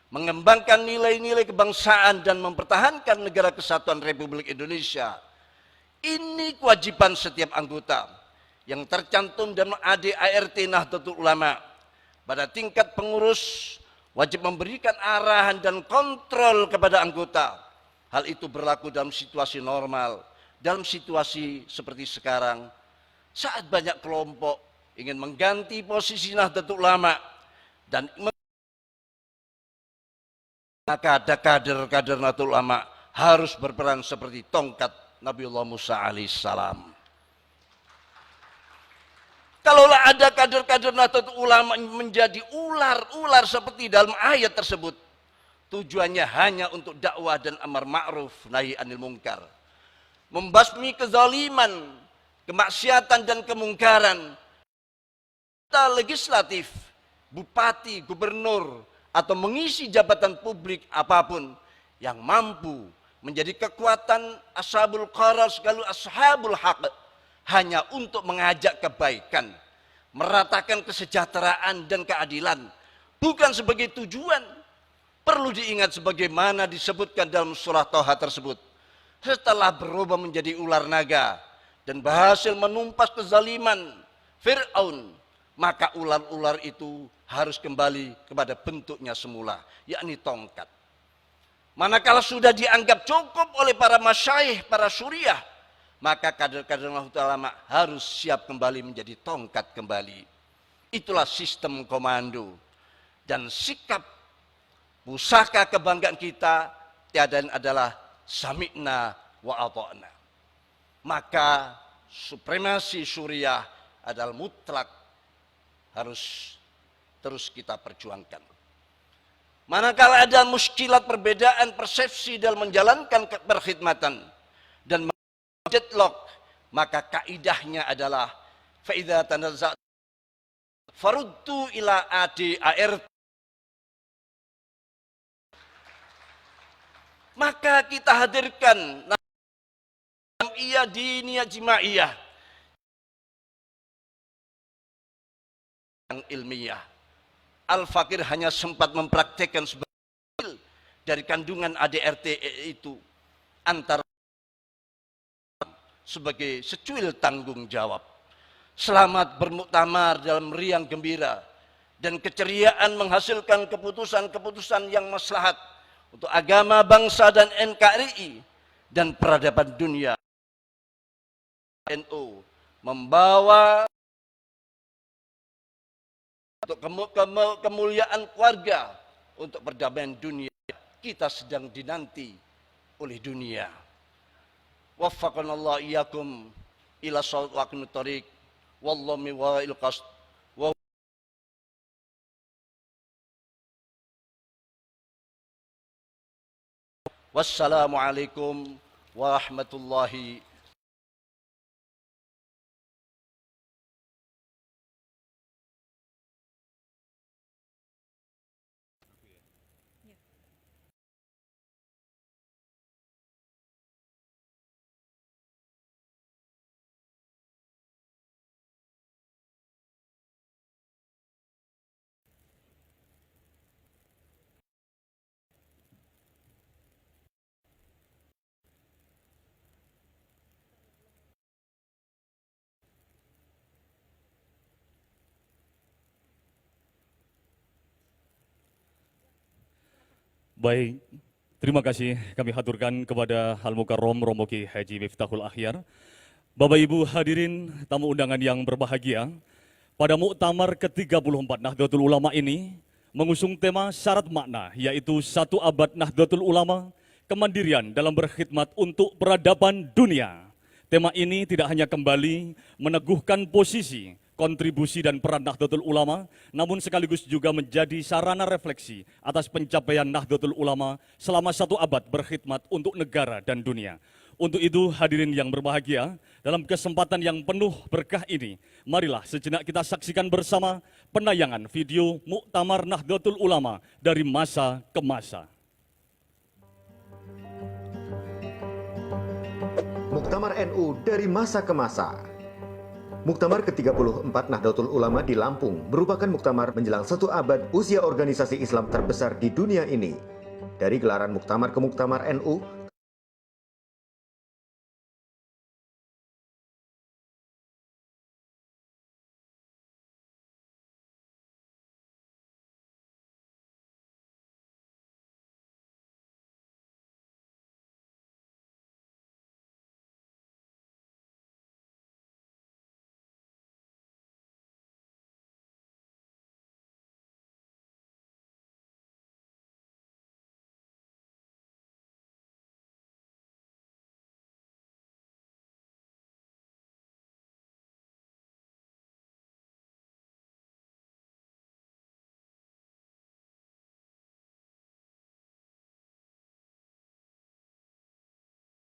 Speaker 6: Mengembangkan nilai-nilai kebangsaan dan mempertahankan negara kesatuan Republik Indonesia. Ini kewajiban setiap anggota yang tercantum dalam ADART Nahdlatul Ulama. Pada tingkat pengurus, wajib memberikan arahan dan kontrol kepada anggota. Hal itu berlaku dalam situasi normal, dalam situasi seperti sekarang. Saat banyak kelompok ingin mengganti posisi Nahdlatul Ulama dan maka ada kader-kader Nahdlatul Ulama harus berperan seperti tongkat Nabiullah Musa alaihissalam. Kalaulah ada kader-kader Nahdlatul Ulama menjadi ular-ular seperti dalam ayat tersebut, tujuannya hanya untuk dakwah dan amar ma'ruf nahi anil munkar, membasmi kezaliman, kemaksiatan dan kemungkaran. Legislatif, bupati, gubernur, atau mengisi jabatan publik apapun yang mampu menjadi kekuatan ashabul qarar sekaligus ashabul haq hanya untuk mengajak kebaikan, meratakan kesejahteraan dan keadilan, bukan sebagai tujuan. Perlu diingat sebagaimana disebutkan dalam surah Thaha tersebut. Setelah berubah menjadi ular naga dan berhasil menumpas kezaliman Fir'aun, maka ular-ular itu harus kembali kepada bentuknya semula, yakni tongkat. Manakala sudah dianggap cukup oleh para masyayikh, para syuriah, maka kader-kader Nahdlatul Ulama harus siap kembali menjadi tongkat kembali. Itulah sistem komando dan sikap pusaka kebanggaan kita tiada adalah sami'na wa ata'na. Maka supremasi syuriah adalah mutlak, harus terus kita perjuangkan. Manakala ada muskilat perbedaan persepsi dalam menjalankan perkhidmatan dan deadlock, maka kaidahnya adalah faidza tanazza faruddu ila ADART. Maka kita hadirkan jam'iyah diniyah jimaiyah yang ilmiah. Al-Fakir hanya sempat mempraktekkan sebagian dari kandungan ADART itu antara sebagai secuil tanggung jawab. Selamat bermuktamar dalam riang gembira dan keceriaan menghasilkan keputusan-keputusan yang maslahat untuk agama, bangsa dan NKRI dan peradaban dunia. NU membawa untuk kemuliaan keluarga, untuk perdamaian dunia. Kita sedang dinanti oleh dunia. Waffaqanallahu iyyakum ila shawab wa aqimut thariq wallahu min wa'il qasd. Wassalamualaikum warahmatullahi wabarakatuh.
Speaker 2: Baik, Terima kasih kami haturkan kepada Al-Mukarram Romo Kiai Haji Miftahul Akhyar. Bapak Ibu hadirin tamu undangan yang berbahagia, pada Muktamar ke-34 Nahdlatul Ulama ini mengusung tema syarat makna, yaitu 1 abad Nahdlatul Ulama, kemandirian dalam berkhidmat untuk peradaban dunia. Tema ini tidak hanya kembali meneguhkan posisi, kontribusi dan peran Nahdlatul Ulama, namun sekaligus juga menjadi sarana refleksi atas pencapaian Nahdlatul Ulama selama 1 abad berkhidmat untuk negara dan dunia. Untuk itu hadirin yang berbahagia, dalam kesempatan yang penuh berkah ini, marilah sejenak kita saksikan bersama penayangan video Muktamar Nahdlatul Ulama dari masa ke masa.
Speaker 7: Muktamar NU dari masa ke masa. Muktamar ke-34 Nahdlatul Ulama di Lampung merupakan muktamar menjelang 1 abad usia organisasi Islam terbesar di dunia ini. Dari gelaran muktamar ke muktamar NU,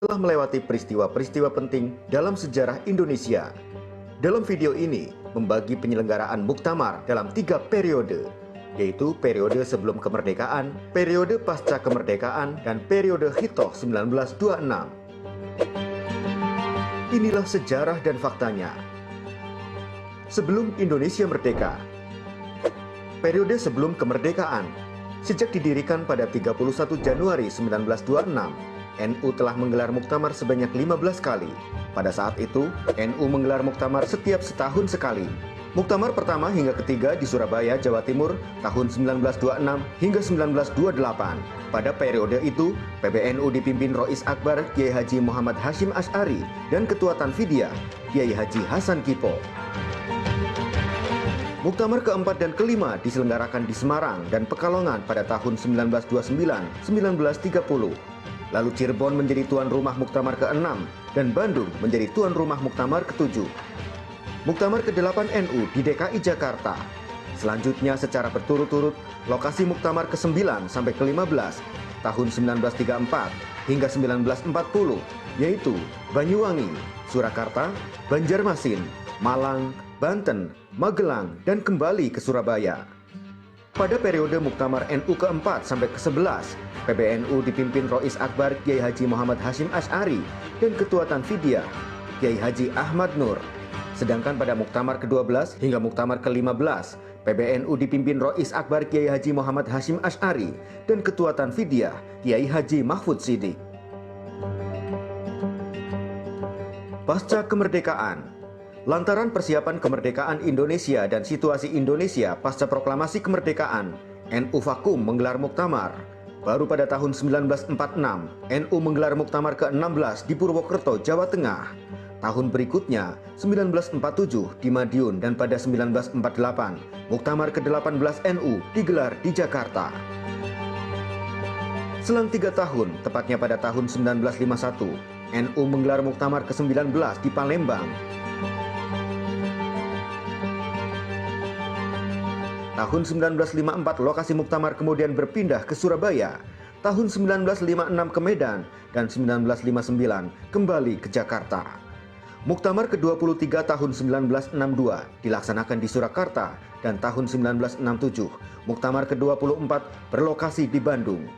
Speaker 7: telah melewati peristiwa-peristiwa penting dalam sejarah Indonesia. Dalam video ini, membagi penyelenggaraan muktamar dalam 3 periode, yaitu periode sebelum kemerdekaan, periode pasca kemerdekaan, dan periode Hitoh 1926. Inilah sejarah dan faktanya. Sebelum Indonesia merdeka. Periode sebelum kemerdekaan. Sejak didirikan pada 31 Januari 1926, NU telah menggelar muktamar sebanyak 15 kali. Pada saat itu, NU menggelar muktamar setiap setahun sekali. Muktamar pertama hingga ketiga di Surabaya, Jawa Timur tahun 1926 hingga 1928. Pada periode itu, PBNU dipimpin Rois Akbar Kiai Haji Muhammad Hashim Asy'ari dan Ketua Tanfidiyah Kiai Haji Hasan Kipo. Muktamar keempat dan kelima diselenggarakan di Semarang dan Pekalongan pada tahun 1929-1930. Lalu Cirebon menjadi tuan rumah Muktamar ke-6 dan Bandung menjadi tuan rumah Muktamar ke-7. Muktamar ke-8 NU di DKI Jakarta. Selanjutnya secara berturut-turut lokasi Muktamar ke-9 sampai ke-15 tahun 1934 hingga 1940, yaitu Banyuwangi, Surakarta, Banjarmasin, Malang, Banten, Magelang, dan kembali ke Surabaya. Pada periode Muktamar NU ke-4 sampai ke-11, PBNU dipimpin Rois Akbar Kiai Haji Muhammad Hashim Asy'ari dan Ketua Tanfidiyah Kiai Haji Ahmad Nur. Sedangkan pada Muktamar ke-12 hingga Muktamar ke-15, PBNU dipimpin Rois Akbar Kiai Haji Muhammad Hashim Asy'ari dan Ketua Tanfidiyah Kiai Haji Mahfud Siddiq. Pasca kemerdekaan. Lantaran persiapan kemerdekaan Indonesia dan situasi Indonesia pasca proklamasi kemerdekaan, NU vakum menggelar muktamar. Baru pada tahun 1946, NU menggelar muktamar ke-16 di Purwokerto, Jawa Tengah. Tahun berikutnya, 1947 di Madiun dan pada 1948, muktamar ke-18 NU digelar di Jakarta. Selang 3 tahun, tepatnya pada tahun 1951, NU menggelar muktamar ke-19 di Palembang. Tahun 1954 lokasi muktamar kemudian berpindah ke Surabaya. Tahun 1956 ke Medan dan 1959 kembali ke Jakarta. Muktamar ke-23 tahun 1962 dilaksanakan di Surakarta dan tahun 1967 muktamar ke-24 berlokasi di Bandung.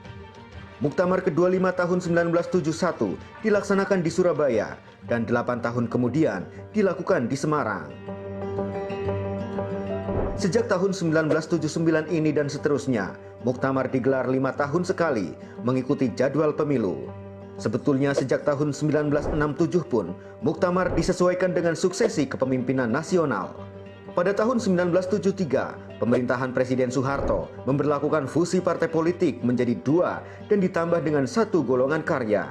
Speaker 7: Muktamar ke-25 tahun 1971 dilaksanakan di Surabaya dan 8 tahun kemudian dilakukan di Semarang. Sejak tahun 1979 ini dan seterusnya, muktamar digelar 5 tahun sekali mengikuti jadwal pemilu. Sebetulnya sejak tahun 1967 pun, muktamar disesuaikan dengan suksesi kepemimpinan nasional. Pada tahun 1973, pemerintahan Presiden Soeharto memberlakukan fusi partai politik menjadi 2 dan ditambah dengan 1 golongan karya.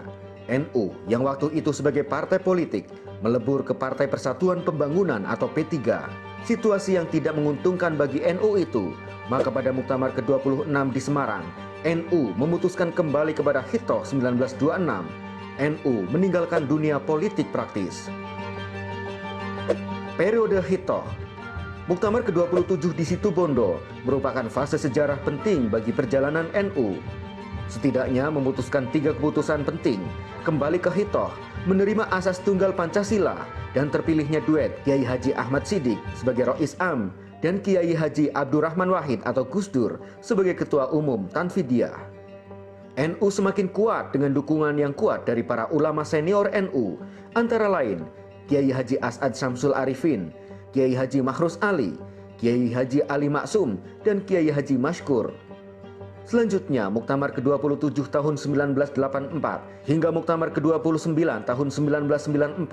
Speaker 7: NU yang waktu itu sebagai partai politik melebur ke Partai Persatuan Pembangunan atau P3. Situasi yang tidak menguntungkan bagi NU itu, maka pada Muktamar ke-26 di Semarang, NU memutuskan kembali kepada Hitoh 1926. NU meninggalkan dunia politik praktis. Periode Hitoh. Muktamar ke-27 di Situbondo merupakan fase sejarah penting bagi perjalanan NU. Setidaknya memutuskan 3 keputusan penting, kembali ke Hitoh, menerima asas tunggal Pancasila, dan terpilihnya duet Kiai Haji Ahmad Siddiq sebagai Rois Am dan Kiai Haji Abdurrahman Wahid atau Gus Dur sebagai Ketua Umum Tanfidiyah. NU semakin kuat dengan dukungan yang kuat dari para ulama senior NU, antara lain Kiai Haji As'ad Syamsul Arifin, Kiai Haji Makhrus Ali, Kiai Haji Ali Maksum, dan Kiai Haji Mashkur. Selanjutnya, Muktamar ke-27 tahun 1984 hingga Muktamar ke-29 tahun 1994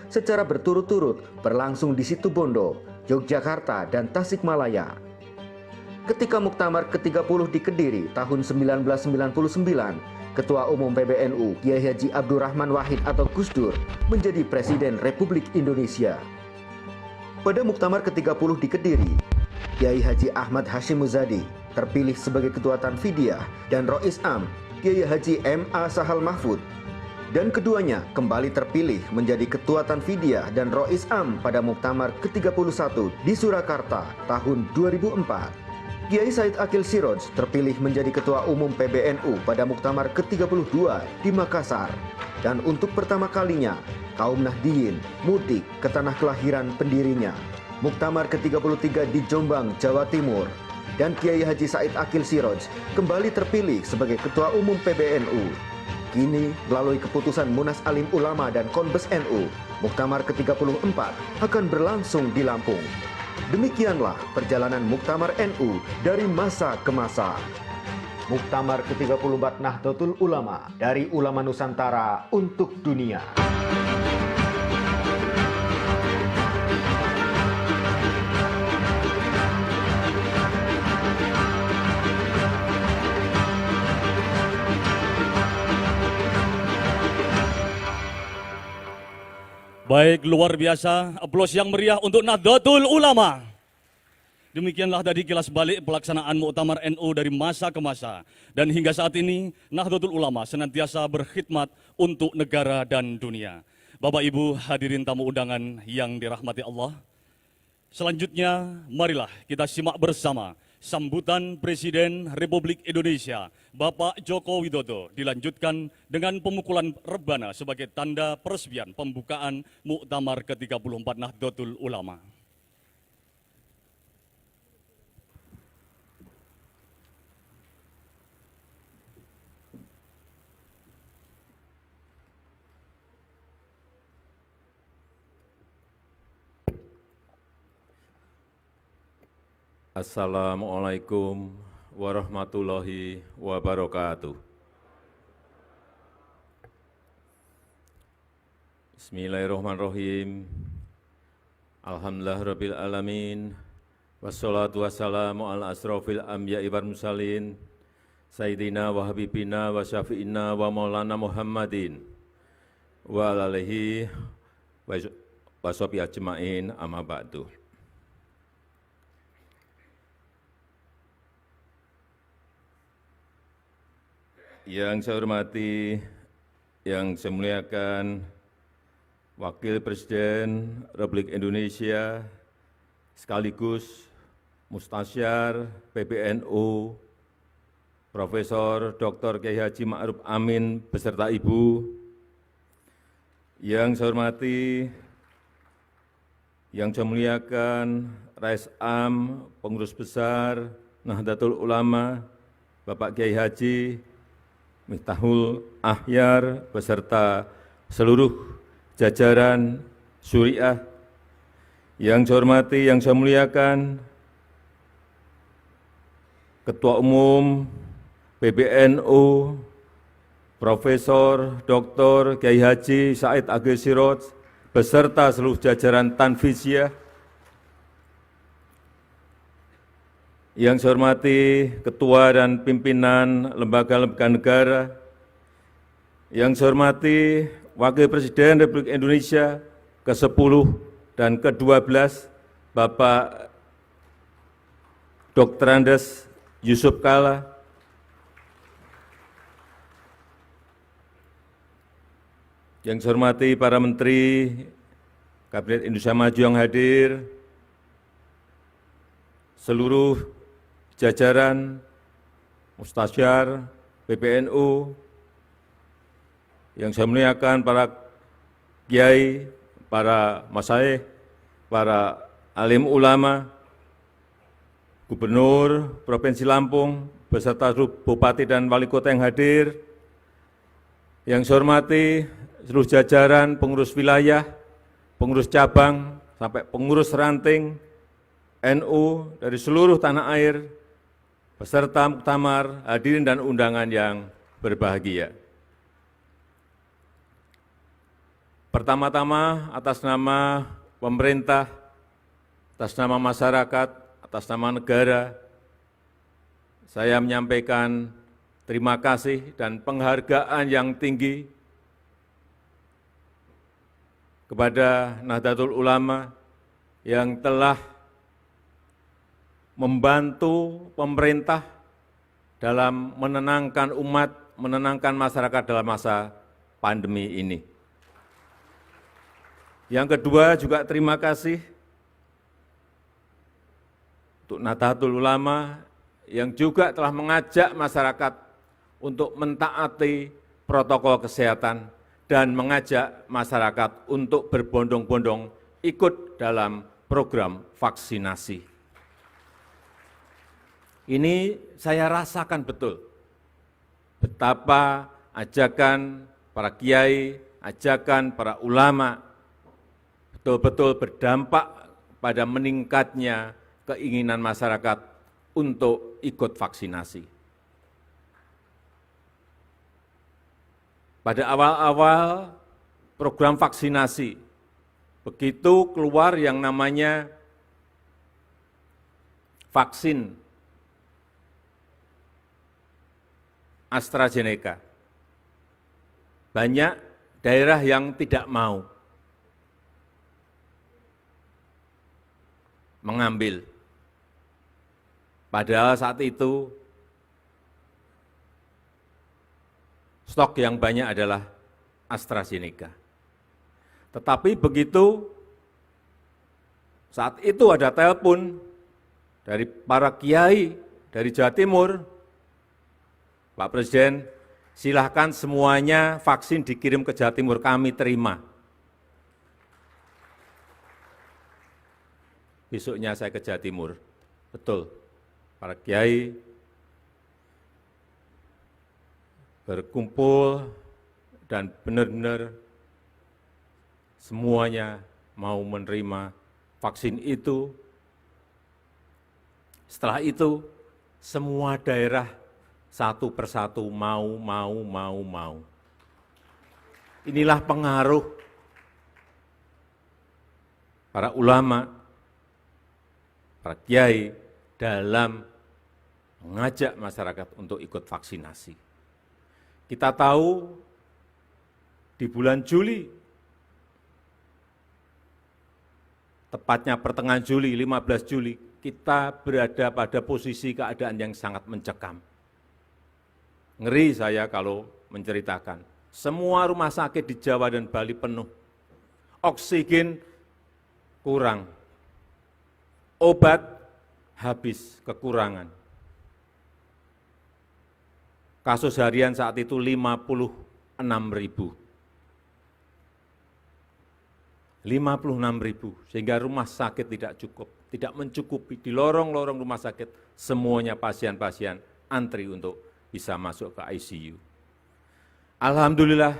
Speaker 7: secara berturut-turut berlangsung di Situbondo, Yogyakarta, dan Tasikmalaya. Ketika Muktamar ke-30 di Kediri tahun 1999, Ketua Umum PBNU Kiai Haji Abdurrahman Wahid atau Gus Dur menjadi Presiden Republik Indonesia. Pada Muktamar ke-30 di Kediri, Kiai Haji Ahmad Hashim Muzadi terpilih sebagai Ketua Tanfidiyah dan Rois Am Kiai Haji M.A. Sahal Mahfud, dan keduanya kembali terpilih menjadi Ketua Tanfidiyah dan Rois Am pada Muktamar ke-31 di Surakarta tahun 2004. Kiai Said Akil Siroj terpilih menjadi Ketua Umum PBNU pada Muktamar ke-32 di Makassar, dan untuk pertama kalinya kaum Nahdiyin mudik ke tanah kelahiran pendirinya, Muktamar ke-33 di Jombang, Jawa Timur, dan Kiai Haji Said Akil Siroj kembali terpilih sebagai Ketua Umum PBNU. Kini, melalui keputusan Munas Alim Ulama dan Konbes NU, Muktamar ke-34 akan berlangsung di Lampung. Demikianlah perjalanan Muktamar NU dari masa ke masa. Muktamar ke-34 Nahdlatul Ulama, dari ulama Nusantara untuk dunia.
Speaker 2: Baik, luar biasa. Aplaus yang meriah untuk Nahdlatul Ulama. Demikianlah tadi kilas balik pelaksanaan Muktamar NU dari masa ke masa. Dan hingga saat ini, Nahdlatul Ulama senantiasa berkhidmat untuk negara dan dunia. Bapak Ibu hadirin tamu undangan yang dirahmati Allah. Selanjutnya, marilah kita simak bersama sambutan Presiden Republik Indonesia, Bapak Joko Widodo, dilanjutkan dengan pemukulan rebana sebagai tanda peresmian pembukaan Muktamar ke-34 Nahdlatul Ulama.
Speaker 8: Assalamualaikum warahmatullahi wabarakatuh. Bismillahirrahmanirrahim. Alhamdulillahirabbil alamin. Wassalatu wassalamu ala asrofil anbiya'i wal mursalin. Sayyidina wa habibina wa syafi'ina wa maulana Muhammadin wa alihi wa sahbihi ajma'in, amma ba'du. Yang saya hormati, yang saya muliakan Wakil Presiden Republik Indonesia sekaligus Mustasyar PBNU Profesor Dr. Kiai Haji Ma'ruf Amin beserta Ibu. Yang saya hormati, yang saya muliakan Rais Am, Pengurus Besar Nahdlatul Ulama, Bapak Kiai Haji Miftahul Ahyar beserta seluruh jajaran Syuriah. Yang saya hormati, yang saya muliakan Ketua Umum PBNU Profesor Dr. Kiai Haji Said Akil Siroj beserta seluruh jajaran Tanfidiyah. Yang saya hormati Ketua dan Pimpinan Lembaga-Lembaga Negara, yang saya hormati Wakil Presiden Republik Indonesia ke-10 dan ke-12, Bapak Dr. Andes Yusuf Kalla, yang saya hormati para Menteri Kabinet Indonesia Maju yang hadir, seluruh jajaran Mustasyar, PBNU, yang saya muliakan para kiai, para masyayikh, para alim ulama, Gubernur Provinsi Lampung, beserta seluruh Bupati dan Wali Kota yang hadir, yang saya hormati seluruh jajaran pengurus wilayah, pengurus cabang, sampai pengurus ranting, NU dari seluruh tanah air, beserta muktamar, hadirin dan undangan yang berbahagia. Pertama-tama atas nama pemerintah, atas nama masyarakat, atas nama negara, saya menyampaikan terima kasih dan penghargaan yang tinggi kepada Nahdlatul Ulama yang telah membantu pemerintah dalam menenangkan umat, menenangkan masyarakat dalam masa pandemi ini. Yang kedua juga terima kasih untuk Nahdlatul Ulama yang juga telah mengajak masyarakat untuk mentaati protokol kesehatan dan mengajak masyarakat untuk berbondong-bondong ikut dalam program vaksinasi. Ini saya rasakan betul betapa ajakan para kiai, ajakan para ulama betul-betul berdampak pada meningkatnya keinginan masyarakat untuk ikut vaksinasi. Pada awal-awal program vaksinasi, begitu keluar yang namanya vaksin AstraZeneca, banyak daerah yang tidak mau mengambil. Padahal saat itu stok yang banyak adalah AstraZeneca. Tetapi begitu saat itu ada telepon dari para kiai dari Jawa Timur, Pak Presiden, silahkan semuanya vaksin dikirim ke Jawa Timur, kami terima. Besoknya saya ke Jawa Timur, betul, para kiai berkumpul dan benar-benar semuanya mau menerima vaksin itu. Setelah itu, semua daerah satu persatu mau. Inilah pengaruh para ulama, para kiai dalam mengajak masyarakat untuk ikut vaksinasi. Kita tahu di bulan Juli, tepatnya pertengahan Juli, 15 Juli, kita berada pada posisi keadaan yang sangat mencekam. Ngeri saya kalau menceritakan, semua rumah sakit di Jawa dan Bali penuh, oksigen kurang, obat habis, kekurangan. Kasus harian saat itu 56.000. 56.000, sehingga rumah sakit tidak mencukupi. Di lorong-lorong rumah sakit, semuanya pasien-pasien antri untuk bisa masuk ke ICU. Alhamdulillah,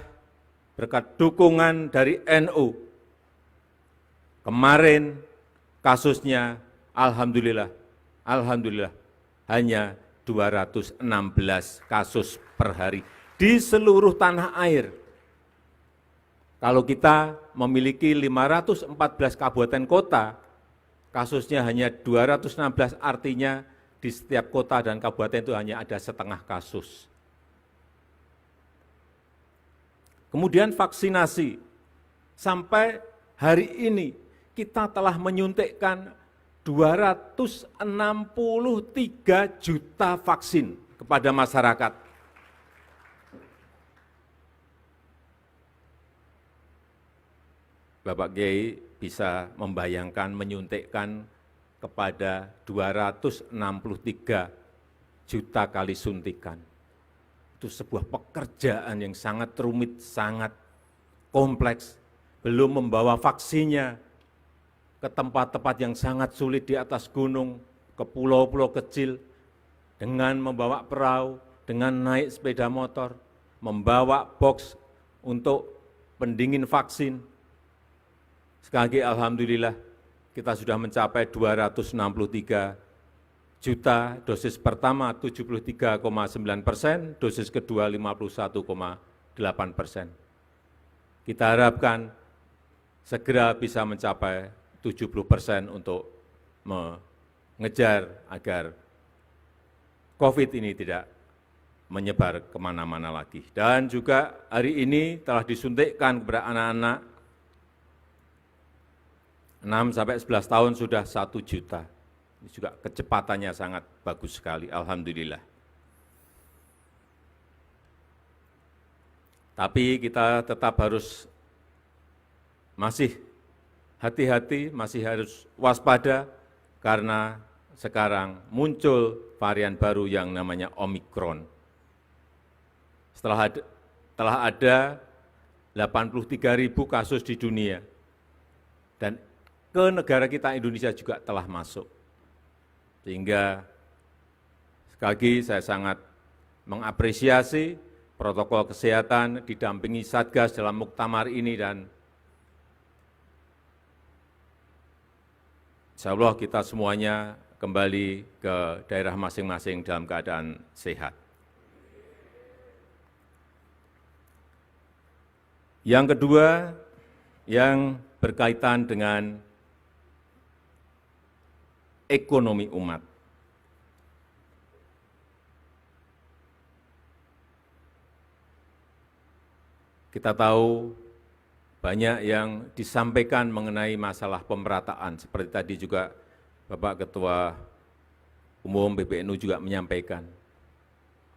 Speaker 8: berkat dukungan dari NU, kemarin kasusnya alhamdulillah hanya 216 kasus per hari di seluruh tanah air. Kalau kita memiliki 514 kabupaten kota, kasusnya hanya 216, artinya di setiap kota dan kabupaten itu hanya ada setengah kasus. Kemudian vaksinasi, sampai hari ini kita telah menyuntikkan 263 juta vaksin kepada masyarakat. Bapak Kiai bisa membayangkan menyuntikkan kepada 263 juta kali suntikan. Itu sebuah pekerjaan yang sangat rumit, sangat kompleks. Belum membawa vaksinnya ke tempat-tempat yang sangat sulit di atas gunung, ke pulau-pulau kecil, dengan membawa perahu, dengan naik sepeda motor, membawa box untuk pendingin vaksin. Sekali lagi alhamdulillah kita sudah mencapai 263 juta, dosis pertama 73,9%, dosis kedua 51,8%. Kita harapkan segera bisa mencapai 70% untuk mengejar agar COVID ini tidak menyebar kemana-mana lagi. Dan juga hari ini telah disuntikkan kepada anak-anak 6-11 tahun sudah 1 juta. Ini juga kecepatannya sangat bagus sekali, alhamdulillah. Tapi kita tetap harus masih hati-hati, masih harus waspada, karena sekarang muncul varian baru yang namanya Omikron. Telah ada 83.000 kasus di dunia, dan ke negara kita Indonesia juga telah masuk. Sehingga sekali lagi saya sangat mengapresiasi protokol kesehatan didampingi Satgas dalam muktamar ini, dan insya Allah kita semuanya kembali ke daerah masing-masing dalam keadaan sehat. Yang kedua, yang berkaitan dengan ekonomi umat. Kita tahu banyak yang disampaikan mengenai masalah pemerataan, seperti tadi juga Bapak Ketua Umum PBNU juga menyampaikan.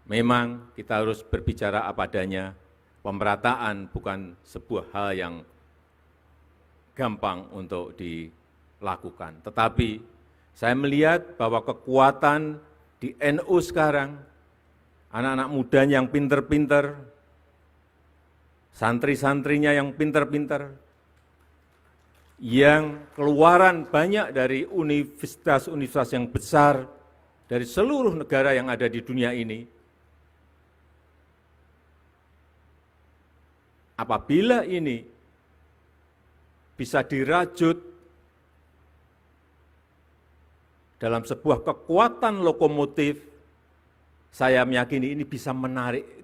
Speaker 8: Memang kita harus berbicara apa adanya, pemerataan bukan sebuah hal yang gampang untuk dilakukan. Tetapi saya melihat bahwa kekuatan di NU sekarang, anak-anak muda yang pinter-pinter, santri-santrinya yang pinter-pinter, yang keluaran banyak dari universitas-universitas yang besar dari seluruh negara yang ada di dunia ini, apabila ini bisa dirajut dalam sebuah kekuatan lokomotif, saya meyakini ini bisa menarik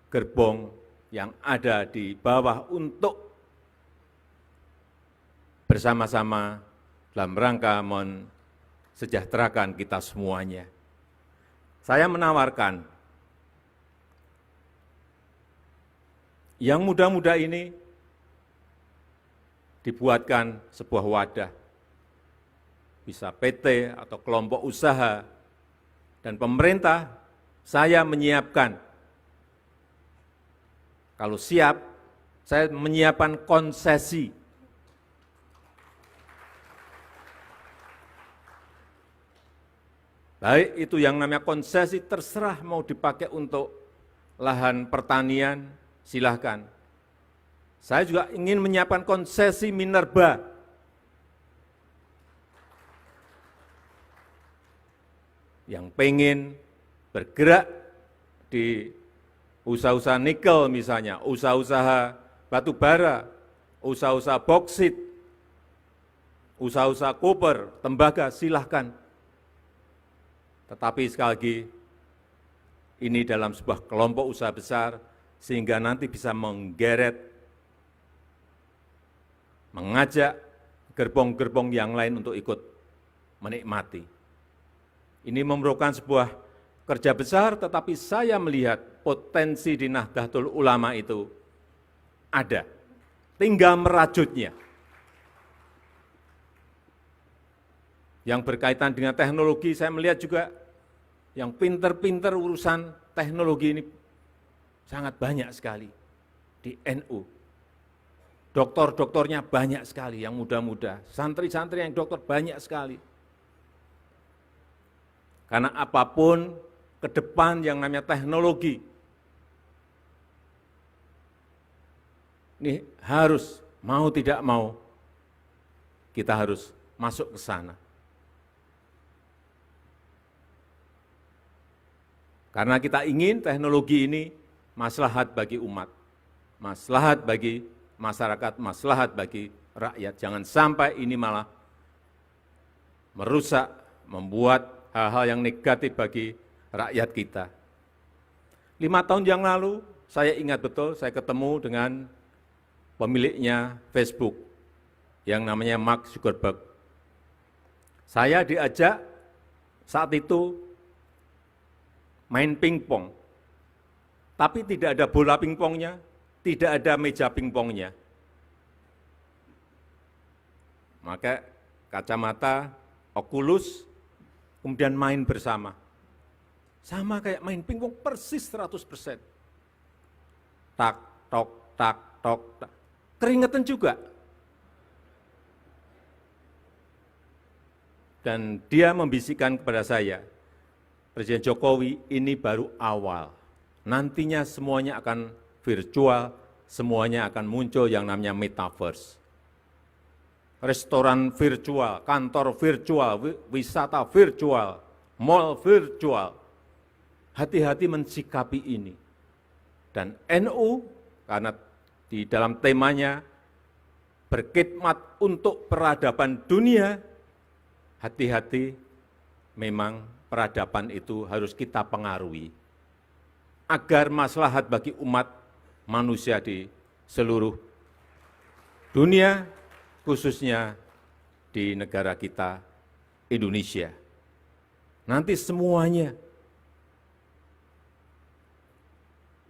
Speaker 8: gerbong yang ada di bawah untuk bersama-sama dalam rangka mensejahterakan kita semuanya. Saya menawarkan yang muda-muda ini dibuatkan sebuah wadah, bisa PT atau kelompok usaha, dan pemerintah, saya menyiapkan, kalau siap, saya menyiapkan konsesi. Baik itu yang namanya konsesi, terserah mau dipakai untuk lahan pertanian, silahkan. Saya juga ingin menyiapkan konsesi minerba. Yang pengen bergerak di usaha-usaha nikel misalnya, usaha-usaha batu bara, usaha-usaha boksit, usaha-usaha koper, tembaga, silahkan. Tetapi sekali lagi, ini dalam sebuah kelompok usaha besar, sehingga nanti bisa menggeret, mengajak gerbong-gerbong yang lain untuk ikut menikmati. Ini memerlukan sebuah kerja besar, tetapi saya melihat potensi di Nahdlatul Ulama itu ada. Tinggal merajutnya. Yang berkaitan dengan teknologi, saya melihat juga yang pinter-pinter urusan teknologi ini sangat banyak sekali di NU. Doktor-doktornya banyak sekali yang muda-muda, santri-santri yang dokter banyak sekali. Karena apapun ke depan yang namanya teknologi, ini harus, mau tidak mau, kita harus masuk ke sana. Karena kita ingin teknologi ini maslahat bagi umat, maslahat bagi masyarakat, maslahat bagi rakyat. Jangan sampai ini malah merusak, membuat hal-hal yang negatif bagi rakyat kita. 5 tahun yang lalu, saya ingat betul, saya ketemu dengan pemiliknya Facebook, yang namanya Mark Zuckerberg. Saya diajak saat itu main pingpong, tapi tidak ada bola pingpongnya, tidak ada meja pingpongnya. Maka kacamata, Oculus, kemudian main bersama. Sama kayak main pingpong persis 100%. Tak, tok, tak, tok, tak. Keringetan juga. Dan dia membisikkan kepada saya, Presiden Jokowi, ini baru awal. Nantinya semuanya akan virtual, semuanya akan muncul yang namanya metaverse. Restoran virtual, kantor virtual, wisata virtual, mall virtual. Hati-hati mensikapi ini. Dan NU, karena di dalam temanya berkhidmat untuk peradaban dunia, hati-hati memang peradaban itu harus kita pengaruhi agar maslahat bagi umat manusia di seluruh dunia, khususnya di negara kita, Indonesia. Nanti semuanya,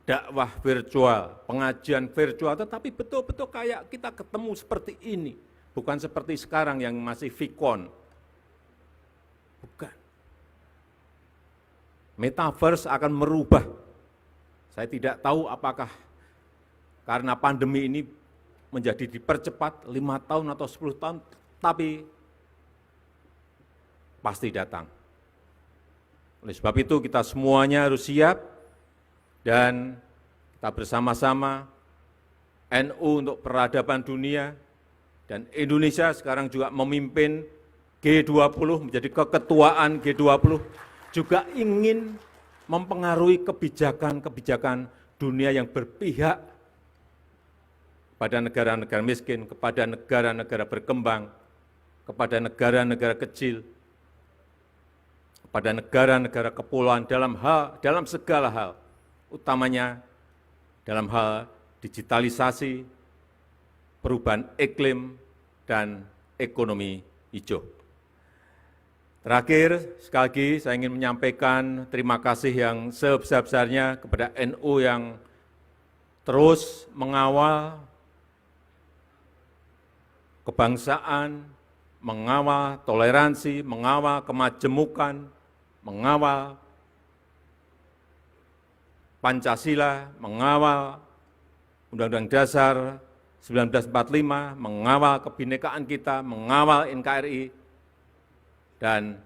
Speaker 8: dakwah virtual, pengajian virtual, tetapi betul-betul kayak kita ketemu seperti ini. Bukan seperti sekarang yang masih Vicon. Bukan. Metaverse akan merubah. Saya tidak tahu apakah karena pandemi ini menjadi dipercepat 5 tahun atau 10 tahun, tapi pasti datang. Oleh sebab itu kita semuanya harus siap dan kita bersama-sama NU untuk peradaban dunia dan Indonesia sekarang juga memimpin G20, menjadi keketuaan G20, juga ingin mempengaruhi kebijakan-kebijakan dunia yang berpihak pada negara-negara miskin, kepada negara-negara berkembang, kepada negara-negara kecil, kepada negara-negara kepulauan dalam segala hal, utamanya dalam hal digitalisasi, perubahan iklim, dan ekonomi hijau. Terakhir, sekali lagi saya ingin menyampaikan terima kasih yang sebesar-besarnya kepada NU yang terus mengawal kebangsaan, mengawal toleransi, mengawal kemajemukan, mengawal Pancasila, mengawal Undang-Undang Dasar 1945, mengawal kebinekaan kita, mengawal NKRI, dan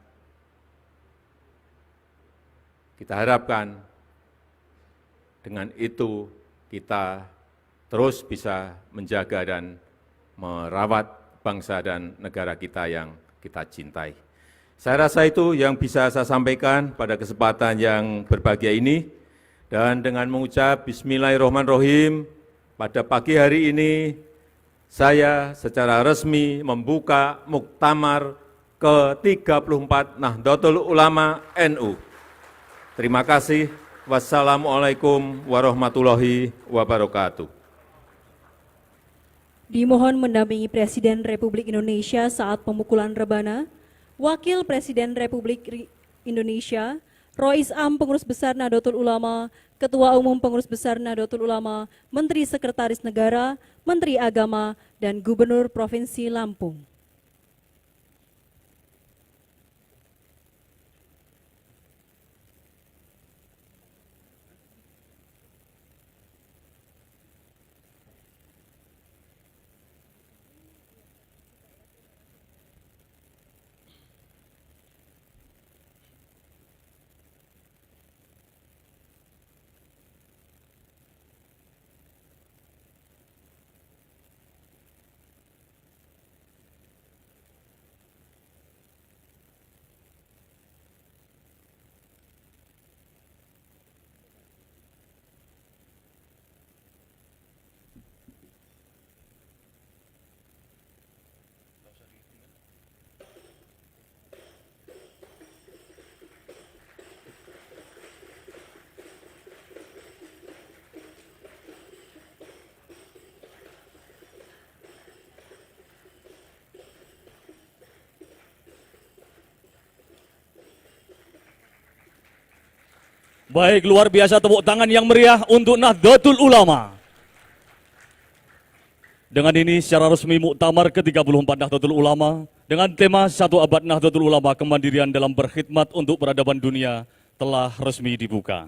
Speaker 8: kita harapkan dengan itu kita terus bisa menjaga dan merawat bangsa dan negara kita yang kita cintai. Saya rasa itu yang bisa saya sampaikan pada kesempatan yang berbahagia ini. Dan dengan mengucap Bismillahirrahmanirrahim, pada pagi hari ini saya secara resmi membuka Muktamar ke-34 Nahdlatul Ulama NU. Terima kasih. Wassalamualaikum warahmatullahi wabarakatuh.
Speaker 3: Dimohon mendampingi Presiden Republik Indonesia saat pemukulan rebana, Wakil Presiden Republik Indonesia, Rois Am Pengurus Besar Nahdlatul Ulama, Ketua Umum Pengurus Besar Nahdlatul Ulama, Menteri Sekretaris Negara, Menteri Agama, dan Gubernur Provinsi Lampung.
Speaker 2: Baik, luar biasa tepuk tangan yang meriah untuk Nahdlatul Ulama. Dengan ini secara resmi Muktamar ke-34 Nahdlatul Ulama dengan tema 1 abad Nahdlatul Ulama kemandirian dalam berkhidmat untuk peradaban dunia telah resmi dibuka.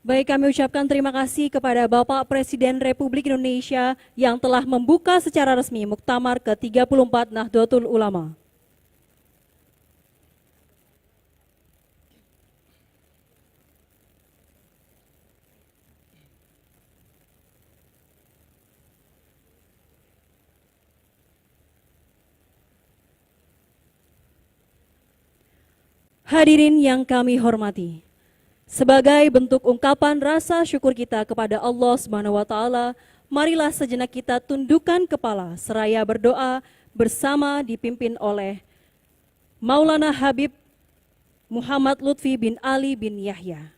Speaker 3: Baik, kami ucapkan terima kasih kepada Bapak Presiden Republik Indonesia yang telah membuka secara resmi Muktamar ke-34 Nahdlatul Ulama. Hadirin yang kami hormati, sebagai bentuk ungkapan rasa syukur kita kepada Allah Subhanahu wa taala, marilah sejenak kita tundukkan kepala seraya berdoa bersama dipimpin oleh Maulana Habib Muhammad Lutfi bin Ali bin Yahya.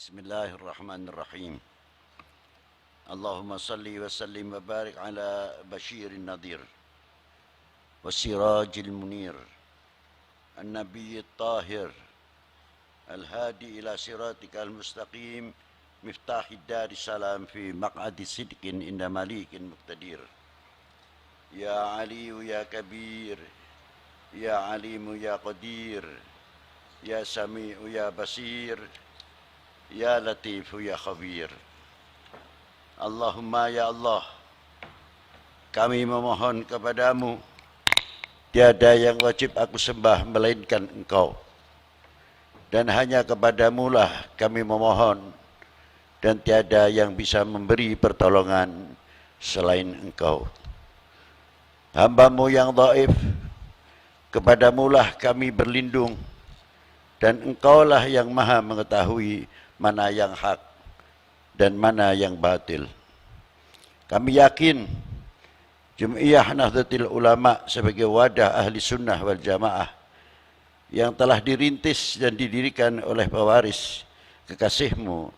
Speaker 9: Bismillahirrahmanirrahim. Allahumma salli wa sallim wa barik ala basyirin nadir wa sirajil munir an-nabiyyi tahir al-hadi ila siratika al-mustaqim miftahid dari salam fi maq'adi sidqin inda malikin muqtadir. Ya aliyu ya kabir, ya alimu ya qadir, ya sami'u ya basir, Ya Latifu Ya Khabir. Allahumma ya Allah, kami memohon kepadamu, tiada yang wajib aku sembah melainkan Engkau. Dan hanya kepadamu lah kami memohon, dan tiada yang bisa memberi pertolongan selain Engkau. Hamba-Mu yang dhaif, kepadamu lah kami berlindung, dan Engkaulah yang maha mengetahui mana yang hak dan mana yang batil. Kami yakin Jum'iyah Nahdlatul Ulama sebagai wadah ahli sunnah wal jamaah yang telah dirintis dan didirikan oleh pewaris kekasih-Mu,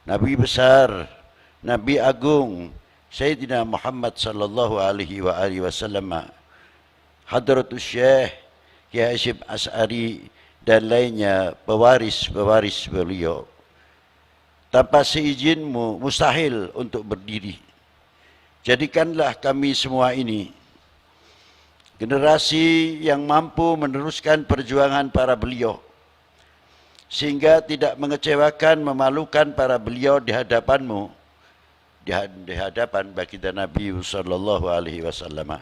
Speaker 9: Nabi besar, Nabi agung, Sayyidina Muhammad sallallahu alaihi wasallam, Hadratus Syekh Kiai Hasyim Asy'ari dan lainnya pewaris-pewaris beliau. Tanpa seizin-Mu mustahil untuk berdiri. Jadikanlah kami semua ini generasi yang mampu meneruskan perjuangan para beliau, sehingga tidak mengecewakan, memalukan para beliau di hadapan-Mu, di hadapan baginda Nabi sallallahu alaihi wasallam.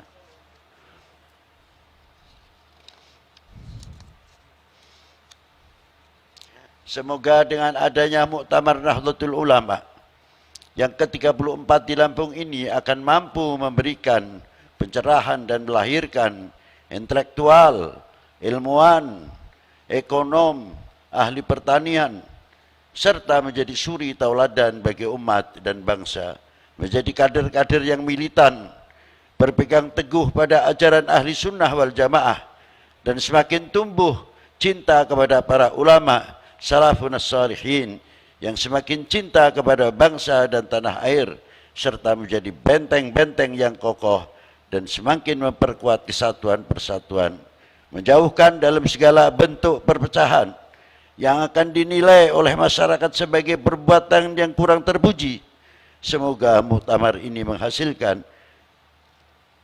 Speaker 9: Semoga dengan adanya Muktamar Nahdlatul Ulama yang ke-34 di Lampung ini akan mampu memberikan pencerahan dan melahirkan intelektual, ilmuwan, ekonom, ahli pertanian, serta menjadi suri tauladan bagi umat dan bangsa, menjadi kader-kader yang militan, berpegang teguh pada ajaran ahli sunnah wal jamaah, dan semakin tumbuh cinta kepada para ulama, salafun as-salihin, yang semakin cinta kepada bangsa dan tanah air, serta menjadi benteng-benteng yang kokoh dan semakin memperkuat kesatuan persatuan, menjauhkan dalam segala bentuk perpecahan yang akan dinilai oleh masyarakat sebagai perbuatan yang kurang terpuji. Semoga muktamar ini menghasilkan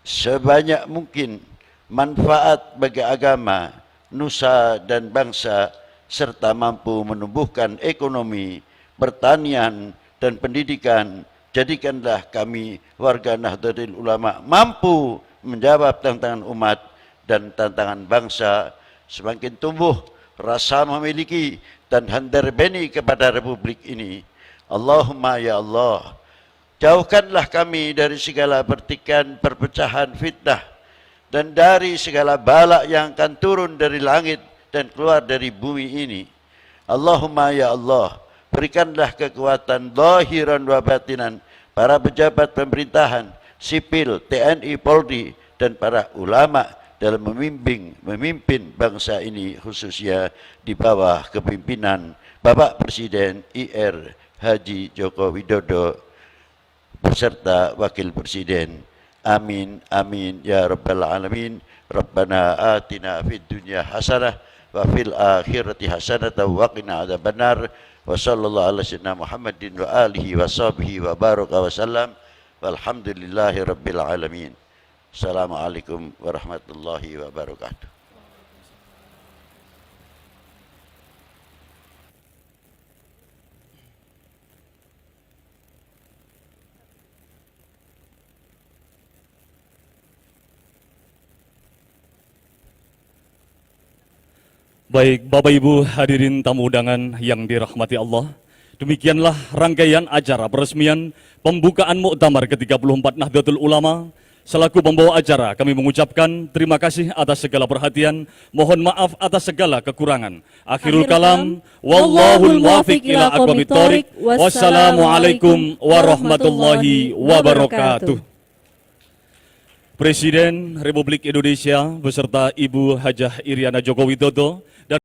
Speaker 9: sebanyak mungkin manfaat bagi agama, nusa dan bangsa, serta mampu menumbuhkan ekonomi, pertanian, dan pendidikan. Jadikanlah kami warga Nahdlatul Ulama mampu menjawab tantangan umat dan tantangan bangsa, semakin tumbuh rasa memiliki dan handarbeni kepada Republik ini. Allahumma ya Allah, jauhkanlah kami dari segala pertikaian, perpecahan, fitnah, dan dari segala bala yang akan turun dari langit dan keluar dari bumi ini. Allahumma ya Allah, berikanlah kekuatan zahiran wa batinan para pejabat pemerintahan, sipil, TNI, Polri, dan para ulama dalam memimpin bangsa ini, khususnya di bawah kepimpinan Bapak Presiden IR Haji Joko Widodo beserta Wakil Presiden. Amin, amin, ya Rabbal Alamin. Rabbana atina fid dunya hasanah wa fil akhirati hasanah wa qina adzabannar. Wa sallallahu ala sayyidina Muhammadin wa alihi wa sahbihi wa baraka wa sallam. Walhamdulillahi rabbil alamin. Assalamualaikum warahmatullahi wabarakatuh.
Speaker 2: Baik, Bapak Ibu hadirin tamu undangan yang dirahmati Allah, demikianlah rangkaian acara peresmian pembukaan Muktamar ke-34 Nahdlatul Ulama. Selaku pembawa acara, kami mengucapkan terima kasih atas segala perhatian, mohon maaf atas segala kekurangan. Akhirul kalam, wallahul muwaffiq ila aqwamit thoriq. Wassalamualaikum warahmatullahi wabarakatuh. Presiden Republik Indonesia beserta Ibu Hajah Iriana Joko Widodo dan